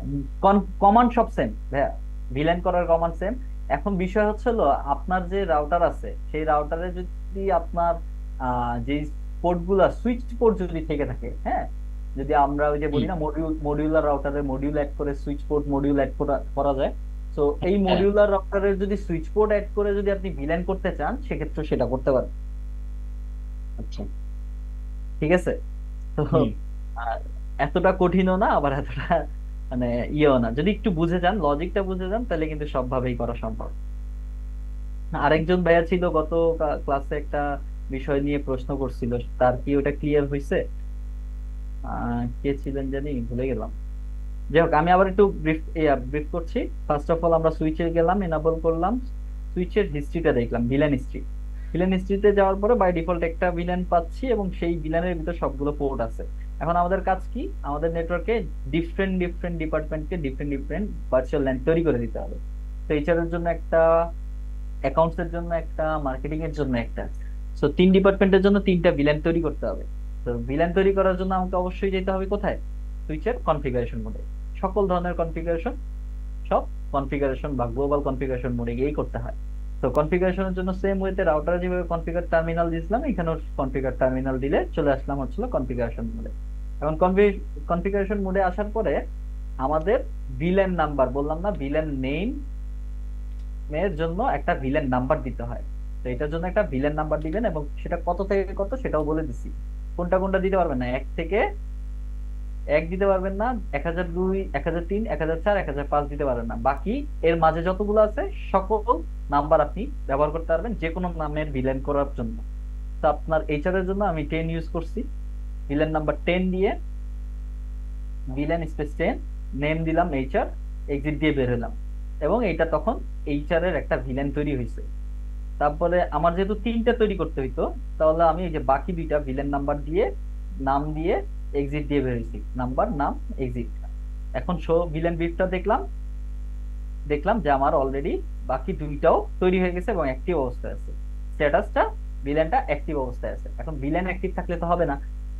কমান্ড সব সেম ভাইয়া, ভিলেন করার কমান্ড সেম। এখন বিষয় হচ্ছে হলো, আপনার যে রাউটার আছে সেই রাউটারে যদি আপনার যে পোর্ট গুলা সুইচ পোর্ট যদি থেকে থাকে, হ্যাঁ, যদি আমরা ওই যে বলি হুম, না মডিউলার রাউটারে মডিউল অ্যাড করে সুইচ পোর্ট মডিউল অ্যাড করা যায়। তো এই হ্যাঁ, মডিউলার রাউটারের যদি সুইচ পোর্ট অ্যাড করে যদি আপনি ভিলেন করতে চান, সেক্ষেত্রে সেটা করতে পারেন। আচ্ছা, ঠিক আছে, তো হুম, আর এতটা কঠিনও না, আবার এতটা মানে ইয়েও না। যদি একটু বুঝে যান, লজিকটা বুঝে যান, তাহলে কিন্তু সবভাবেই করা সম্ভব। আরেকজন ভাইয়া ছিল গত ক্লাসে একটা বিষয় নিয়ে প্রশ্ন করছিল, তার কি ওটা ক্লিয়ার হয়েছে? কে ছিলেন জানি, ভুলে গেলাম। যাই হোক, আমি আবার একটু ব্রিফ করছি। ফার্স্ট অফ অল আমরা সুইচে গেলাম, এনাবল করলাম, সুইচের হিস্ট্রিটা দেখলাম, ভিলেন হিস্ট্রি। ভিলেন হিস্ট্রিতে যাওয়ার পরে বাই ডিফল্ট একটা ভিলেন পাচ্ছি, এবং সেই ভিলেনের ভিতর সবগুলো পোর্ট আছে। এখন আমাদের কাজ কি, আমাদের নেটওয়ার্কে ডিফারেন্ট ডিফারেন্ট ডিপার্টমেন্টকে ডিফারেন্ট ডিফারেন্ট ভার্চুয়াল ল্যান তৈরি করে দিতে হবে। তো এইচআর এর জন্য একটা, অ্যাকাউন্টস এর জন্য একটা, মার্কেটিং এর জন্য একটা। সো 3 ডিপার্টমেন্টের জন্য 3টা ভিলেন তৈরি করতে হবে। তো ভিলেন তৈরি করার জন্য আমাকে অবশ্যই যেতে হবে কোথায়? সুইচের কনফিগারেশন মোডে। সকল ধরনের কনফিগারেশন, সব কনফিগারেশন বা গ্লোবাল কনফিগারেশন মোডে গিয়েই করতে হয়। তো কনফিগারেশনের জন্য সেম ওয়েতে রাউটারে যেভাবে কনফিগার টার্মিনাল দিয়েছিলাম, এখানেও কনফিগার টার্মিনাল দিলে চলে আসলাম হচ্ছিল কনফিগারেশন মোডে। এখন কনফিগারেশন মোডে আসার পরে আমাদের ভিলেন নাম্বার, বললাম না, ভিলেন নেম এর জন্য একটা ভিলেন নাম্বার দিতে হয়। তো এটার জন্য একটা ভিলেন নাম্বার দিবেন, এবং সেটা কত থেকে কত সেটাও বলে দিছি। কোনটা কোনটা দিতে পারবেন না, 1 থেকে 1 দিতে পারবেন না, 1002, 1003, 1004, 1005 দিতে পারবেন না। বাকি এর মাঝে যতগুলো আছে সকল নাম্বার আপনি ব্যবহার করতে পারবেন যে কোনো নামের ভিলেন করার জন্য। তো আপনার এইচআর এর জন্য আমি 10 ইউজ করছি। ভিলেন নাম্বার 10 দিয়ে ভিলেন স্পেস 10, নেম দিলাম এইচআর, এক্সিট দিয়ে বের হলাম, এবং এইটা তখন এইচআর এর একটা ভিলেন তৈরি হয়েছে। তারপরে আমার যেহেতু 3টা তৈরি করতে হইতো, তাহলে আমি এই যে বাকি 2টা ভিলেন নাম্বার দিয়ে, নাম দিয়ে, এক্সিট দিয়ে বেরিয়েছি, নাম্বার নাম এক্সিট। এখন শো ভিলেন ব্রিফটা দেখলাম, দেখলাম যে আমার অলরেডি বাকি 2টাও তৈরি হয়ে গেছে এবং অ্যাক্টিভ অবস্থায় আছে। স্ট্যাটাসটা ভিলেনটা অ্যাক্টিভ অবস্থায় আছে। এখন ভিলেন অ্যাক্টিভ থাকলে তো হবে না,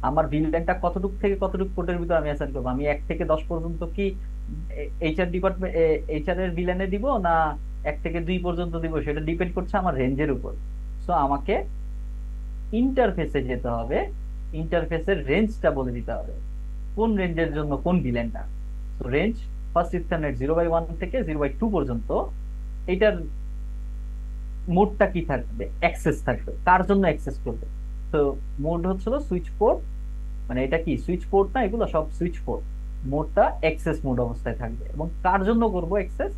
আমার ভিলেনটা কতটুক থেকে কতটুক পোর্টের ভিতর আমি অ্যাসাইন করবো? আমি 1 থেকে 10 পর্যন্ত কি এইচআর ডিপার্টমেন্ট, এইচআর এর ভিলেনে দিব, না 1 থেকে 2 পর্যন্ত দিব? সেটা ডিপেন্ড করছে আমার রেঞ্জের উপর। সো আমাকে ইন্টারফেসে যেতে হবে, ইন্টারফেসের রেঞ্জটা বলে দিতে হবে কোন রেঞ্জের জন্য কোন ভিলেনটা। তো রেঞ্জ ফার্স্ট ইথারনেট 0/1 থেকে 0/2 পর্যন্ত, এটার মোডটা কি থাকবে? অ্যাক্সেস থাকবে, কার জন্য অ্যাক্সেস করবে। তো মোড হচ্ছিল সুইচ পোর্ট, মানে এটা কি সুইচ পোর্ট না, এগুলো সব সুইচ পোর্ট। মোডটা অ্যাক্সেস মোড অবস্থায় থাকবে, এবং কার জন্য করব access?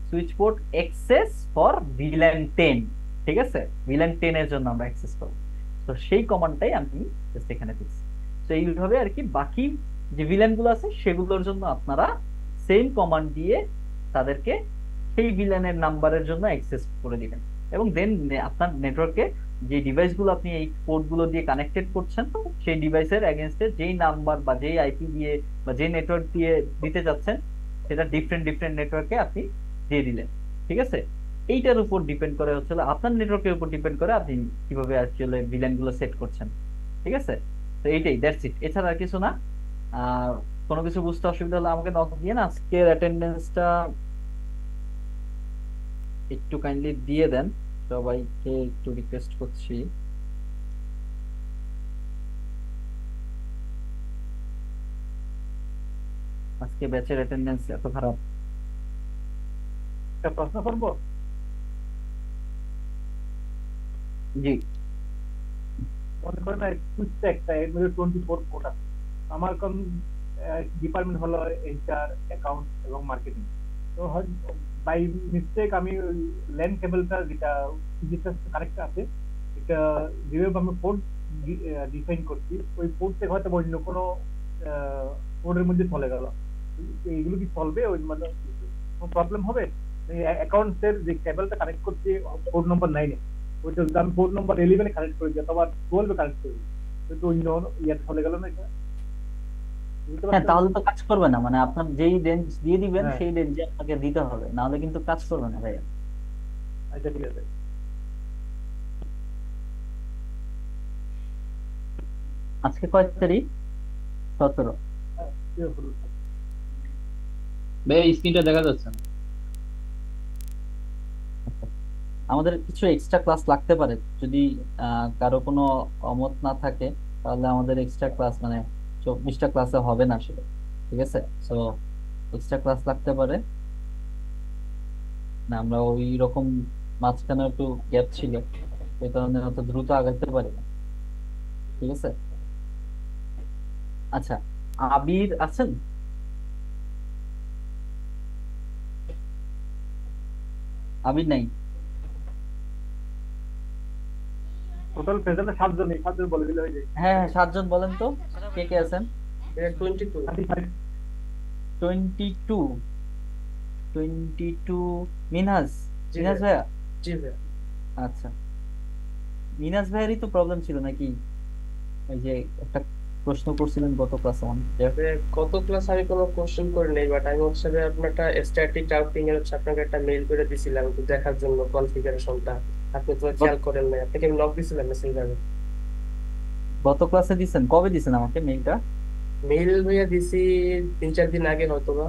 Switch port access for villain 10। ঠিক আছে, ভিলেন 10 এর জন্য আমরা অ্যাক্সেস করব। তো সেই কমান্ডটাই আমি জাস্ট এখানে দিচ্ছি। তো এইভাবে আর কি বাকি যে ভিলেন গুলো আছে সেগুলোর জন্য আপনারা সেম কমান্ড দিয়ে তাদেরকে সেই ভিলেনের নাম্বারের জন্য অ্যাক্সেস করে দিবেন, এবং দেন আপনার নেটওয়ার্কে যে ডিভাইস গুলো আপনি এই পোর্ট গুলো দিয়ে কানেক্টেড করছেন সেই ডিভাইসের এগেনস্টে যেই নাম্বার বা যেই আইপি দিয়ে বা যে নেটওয়ার্ক দিয়ে দিতে যাচ্ছেন সেটা ডিফারেন্ট ডিফারেন্ট নেটওয়ার্কে আপনি দিয়ে দিলেন। ঠিক আছে, এইটার উপর ডিপেন্ড করে হচ্ছে আপনার নেটওয়ার্কের উপর ডিপেন্ড করে আপনি কিভাবে আসলে ভিলেন গুলো সেট করছেন। ঠিক আছে, তো এইটাই, দ্যাটস ইট, এছাড়া আর কিছু না। আর কোনো কিছু বুঝতে অসুবিধা হলে আমাকে নক দিয়ে না আজকের অ্যাটেন্ডেন্সটা একটু কাইন্ডলি দিয়ে দেন, সবাইকে একটু রিকোয়েস্ট করছি। আজকে ব্যাচের অ্যাটেন্ডেন্স এত খারাপ। একটা প্রশ্ন করবো। জি, মনে করেন সুইচটা একটা এর মধ্যে 24 পোর্ট আছে। আমার কোন ডিপার্টমেন্ট হলো এইচআর, অ্যাকাউন্ট এবং মার্কেটিং। তো বাই মিস্টেক আমি ল্যান কেবলটা যেটা ফিজিক্যাল কানেক্ট আছে এটা যেভাবে আমি পোর্ট ডিফাইন করছি ওই পোর্ট থেকে হয়তো অন্য কোনো পোর্টের মধ্যে চলে গেল, এইগুলো কি চলবে? ওই মানে কোনো প্রবলেম হবে? অ্যাকাউন্টের যে কেবলটা কানেক্ট করছি পোর্ট নম্বর 9 ওইটা যদি আমি পোর্ট নম্বর 11 কানেক্ট করে দিই অথবা 12 কানেক্ট করে দিই, কিন্তু অন্য ইয়ার চলে গেল না এটা, বুঝতে হ্যাঁ, পারছেন? তাহলে তো কাজ করবে না, মানে আপনার যেই রেঞ্জ দিয়ে দিবেন হ্যাঁ, সেই রেঞ্জে আপনাকে দিতে হবে, নাহলে কিন্তু কাজ করবে না ভাইয়া। আচ্ছা ঠিক আছে। আজকে কয় তারিখ? 17। হ্যাঁ, ঠিক আছে। ভাই স্ক্রিনটা দেখা যাচ্ছে না। আমাদের কিছু এক্সট্রা ক্লাস লাগতে পারে, যদি কারো কোনো অমত না থাকে তাহলে আমাদের এক্সট্রা ক্লাস মানে 24টা ক্লাসে হবে না আসলে। ঠিক আছে, সো এক্সট্রা ক্লাস লাগতে পারে না, আমরা ওই রকম মাঝখানে একটু গ্যাপ ছিল, এই কারণে অত দ্রুত আগাইতে পারি না। ঠিক আছে, আচ্ছা, আবির আছেন? আবির নাই? টোটাল প্রেজেন্টে 7 জনই, 7 জন বলে দিলে হয়ে যায়। হ্যাঁ হ্যাঁ, 7 জন বলেন তো কে কে আছেন? 22। 35। 22। 22 মিনহাজ? জি মিনহাজ ভাইয়া। ভাইয়া? জি ভাইয়া। আচ্ছা, মিনহাজ ভাইয়েরই তো প্রবলেম ছিল নাকি? ওই যে একটা প্রশ্ন করছিলেন গত ক্লাসে গত ক্লাস আমি কোনো কোশ্চেন করি নাই, বাট আমি হচ্ছে যে আপনার একটা স্ট্যাটিক রাউটিং এর হচ্ছে আপনাকে একটা মেইল করে দিছিলাম একটু দেখার জন্য কনফিগারেশনটা, আপনি তো খেয়াল করেন নাই, আপনাকে আমি লক দিছিলাম মেসেঞ্জারে। গত ক্লাসে দিছেন? কবে দিছেন আমাকে মেইলটা? মেইল ভাইয়া দিছি 3-4 দিন আগে হয়তো বা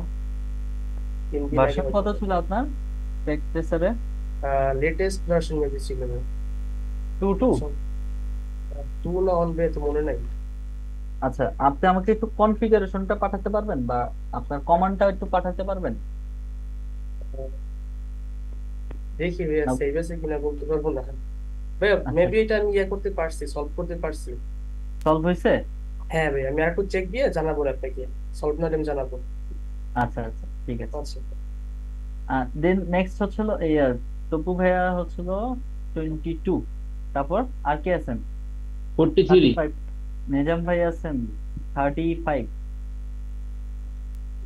3 দিন আগে ভার্সন হয়তো। কত ছিল আপনার টেক্সটেসারে? লেটেস্ট ভার্সন মেবি ছিল না, 2.2? 2 না 1 ভাইয়া তো মনে নাই। আচ্ছা, আপনি আমাকে একটু কনফিগারেশনটা পাঠাতে পারবেন বা আপনার কমান্ডটা একটু পাঠাতে পারবেন? আহ, দেখি ভাইয়া না, সেভ আছে কিনা বলতে পারবো না ভাইয়া, আচ্ছা, মেবি এটা আমি ইয়ে করতে পারছি, সলভ করতে পারছি। সলভ হয়েছে? হ্যাঁ ভাই, আমি আরেকটু চেক দিয়ে জানাবো আপনাকে, সলভ না আমি জানাবো। আচ্ছা আচ্ছা, ঠিক আছে। আচ্ছা। দেন নেক্সট হচ্ছিল এই আর তপু ভাইয়া হচ্ছিল 22। তারপর আর কে আছেন? 43। 35। নিজাম ভাই আছেন 35।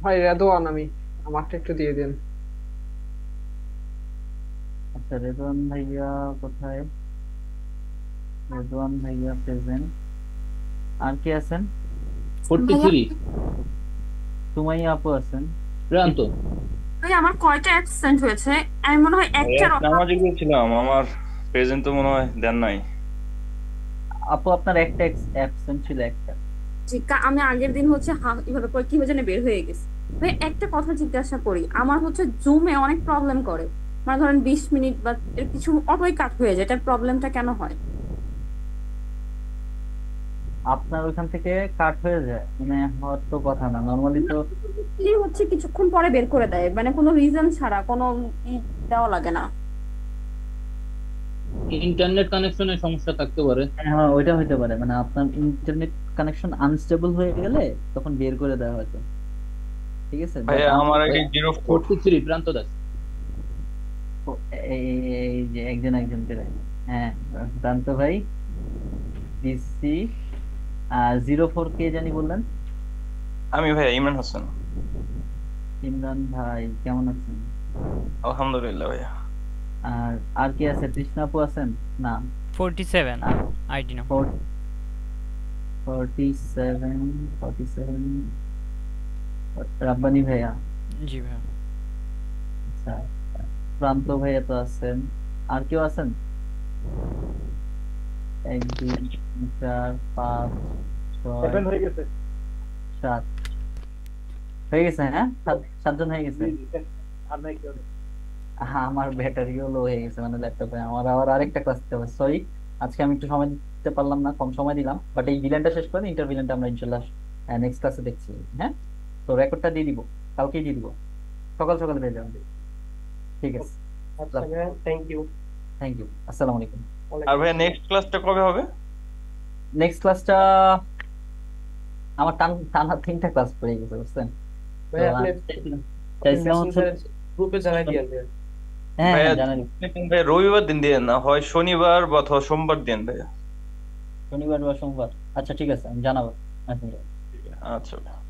ভাই রেদওয়ান, আমি আমারটা একটু দিয়ে দিন। আচ্ছা, রেদওয়ান ভাইয়া কোথায়? রেদওয়ান ভাইয়া প্রেজেন্ট। আর কে আছেন? 43। সুমাইয়া আপু আছেন। প্রান্ত। ভাই আমার কয়টা অ্যাবসেন্ট হয়েছে? আমি মনে হয় একটার নামাজে গিয়েছিলাম, আমার প্রেজেন্ট তো মনে হয় দেন নাই। আপু আপনার একটা অ্যাবসেন্ট ছিল একটা। আমি আগের দিন হচ্ছে এভাবে করে কিভাবে জানি বের হয়ে গেছে। ভাই একটা কথা জিজ্ঞাসা করি, আমার হচ্ছে জুমে অনেক প্রবলেম করে, মানে ধরেন 20 মিনিট বা এর কিছু অটোই কাট হয়ে যায়, এটার প্রবলেমটা কেন হয়? আপনার ওইখান থেকে কাট হয়ে যায় মানে হওয়ার তো কথা না, নরমালি তো হচ্ছে কিছুক্ষণ পরে বের করে দেয়, মানে কোনো রিজন ছাড়া, কোনো দেওয়া লাগে না। ইন্টারনেট কানেকশনের সমস্যা থাকতে পারে। হ্যাঁ ওইটা হইতে পারে, মানে আপনার ইন্টারনেট কানেকশন আনস্টেবল হয়ে গেলে তখন বের করে দেওয়া হয়তো। ঠিক আছে, ভাইয়া আমার আইডি 04। 43 প্রান্ত দাস। এই যে একজন একজন করে। হ্যাঁ, প্রান্ত ভাই। ডিসি 04 কে জানি বললেন? আমি ভাইয়া ইমরান হোসেন। ইমরান ভাই কেমন আছেন? আলহামদুলিল্লাহ ভাইয়া। আর আর কি আছে? তৃষ্ণা আপু আছেন? না, 47 আর আইডি নাম্বার। 47 রাব্বানি ভাইয়া, জি ভাইয়া। আচ্ছা, প্রান্ত ভাইয়া তো আছেন, আর কেউ আছেন? 1 2 3 4 5 6 7 হয়ে গেছে। 7 হয়ে গেছে। হ্যাঁ, 7 জন হয়ে গেছে। জি জি, আর নাই কেউ নেই। হ্যাঁ, আমার ব্যাটারিও লো হয়ে গেছে, মানে ল্যাপটপে আমার আবার আরেকটা ক্লাস দিতে হবে। সরি, আজকে আমি একটু সময় দিতে পারলাম না, কম সময় দিলাম, বাট এই ভিলেনটা শেষ করে ইন্টার ভিলেনটা আমরা ইনশাল্লাহ নেক্সট ক্লাসে দেখছি। হ্যাঁ, তো রেকর্ডটা দিয়ে দিব, কালকেই দিয়ে দিব, সকাল সকাল পেয়ে যাবেন। ঠিক আছে, আচ্ছা ভাইয়া, থ্যাংক ইউ। থ্যাংক ইউ, আসসালামু আলাইকুম। আর ভাইয়া নেক্সট ক্লাসটা কবে হবে? নেক্সট ক্লাসটা আমার টানা 3টা ক্লাস পড়ে গেছে, বুঝছেন? তো ভাই আপনি চাইছিলাম হচ্ছে, গ্রুপে জানাই দিয়েন ভাইয়া। হ্যাঁ ভাইয়া হ্যাঁ জানালি, ভাইয়া রবিবার দিন দিয়ে না হয় শনিবার বা অথবা সোমবার দিন ভাইয়া। শনিবার বা সোমবার। আচ্ছা ঠিক আছে, আমি জানাবো। আচ্ছা। আচ্ছা ভাইয়া।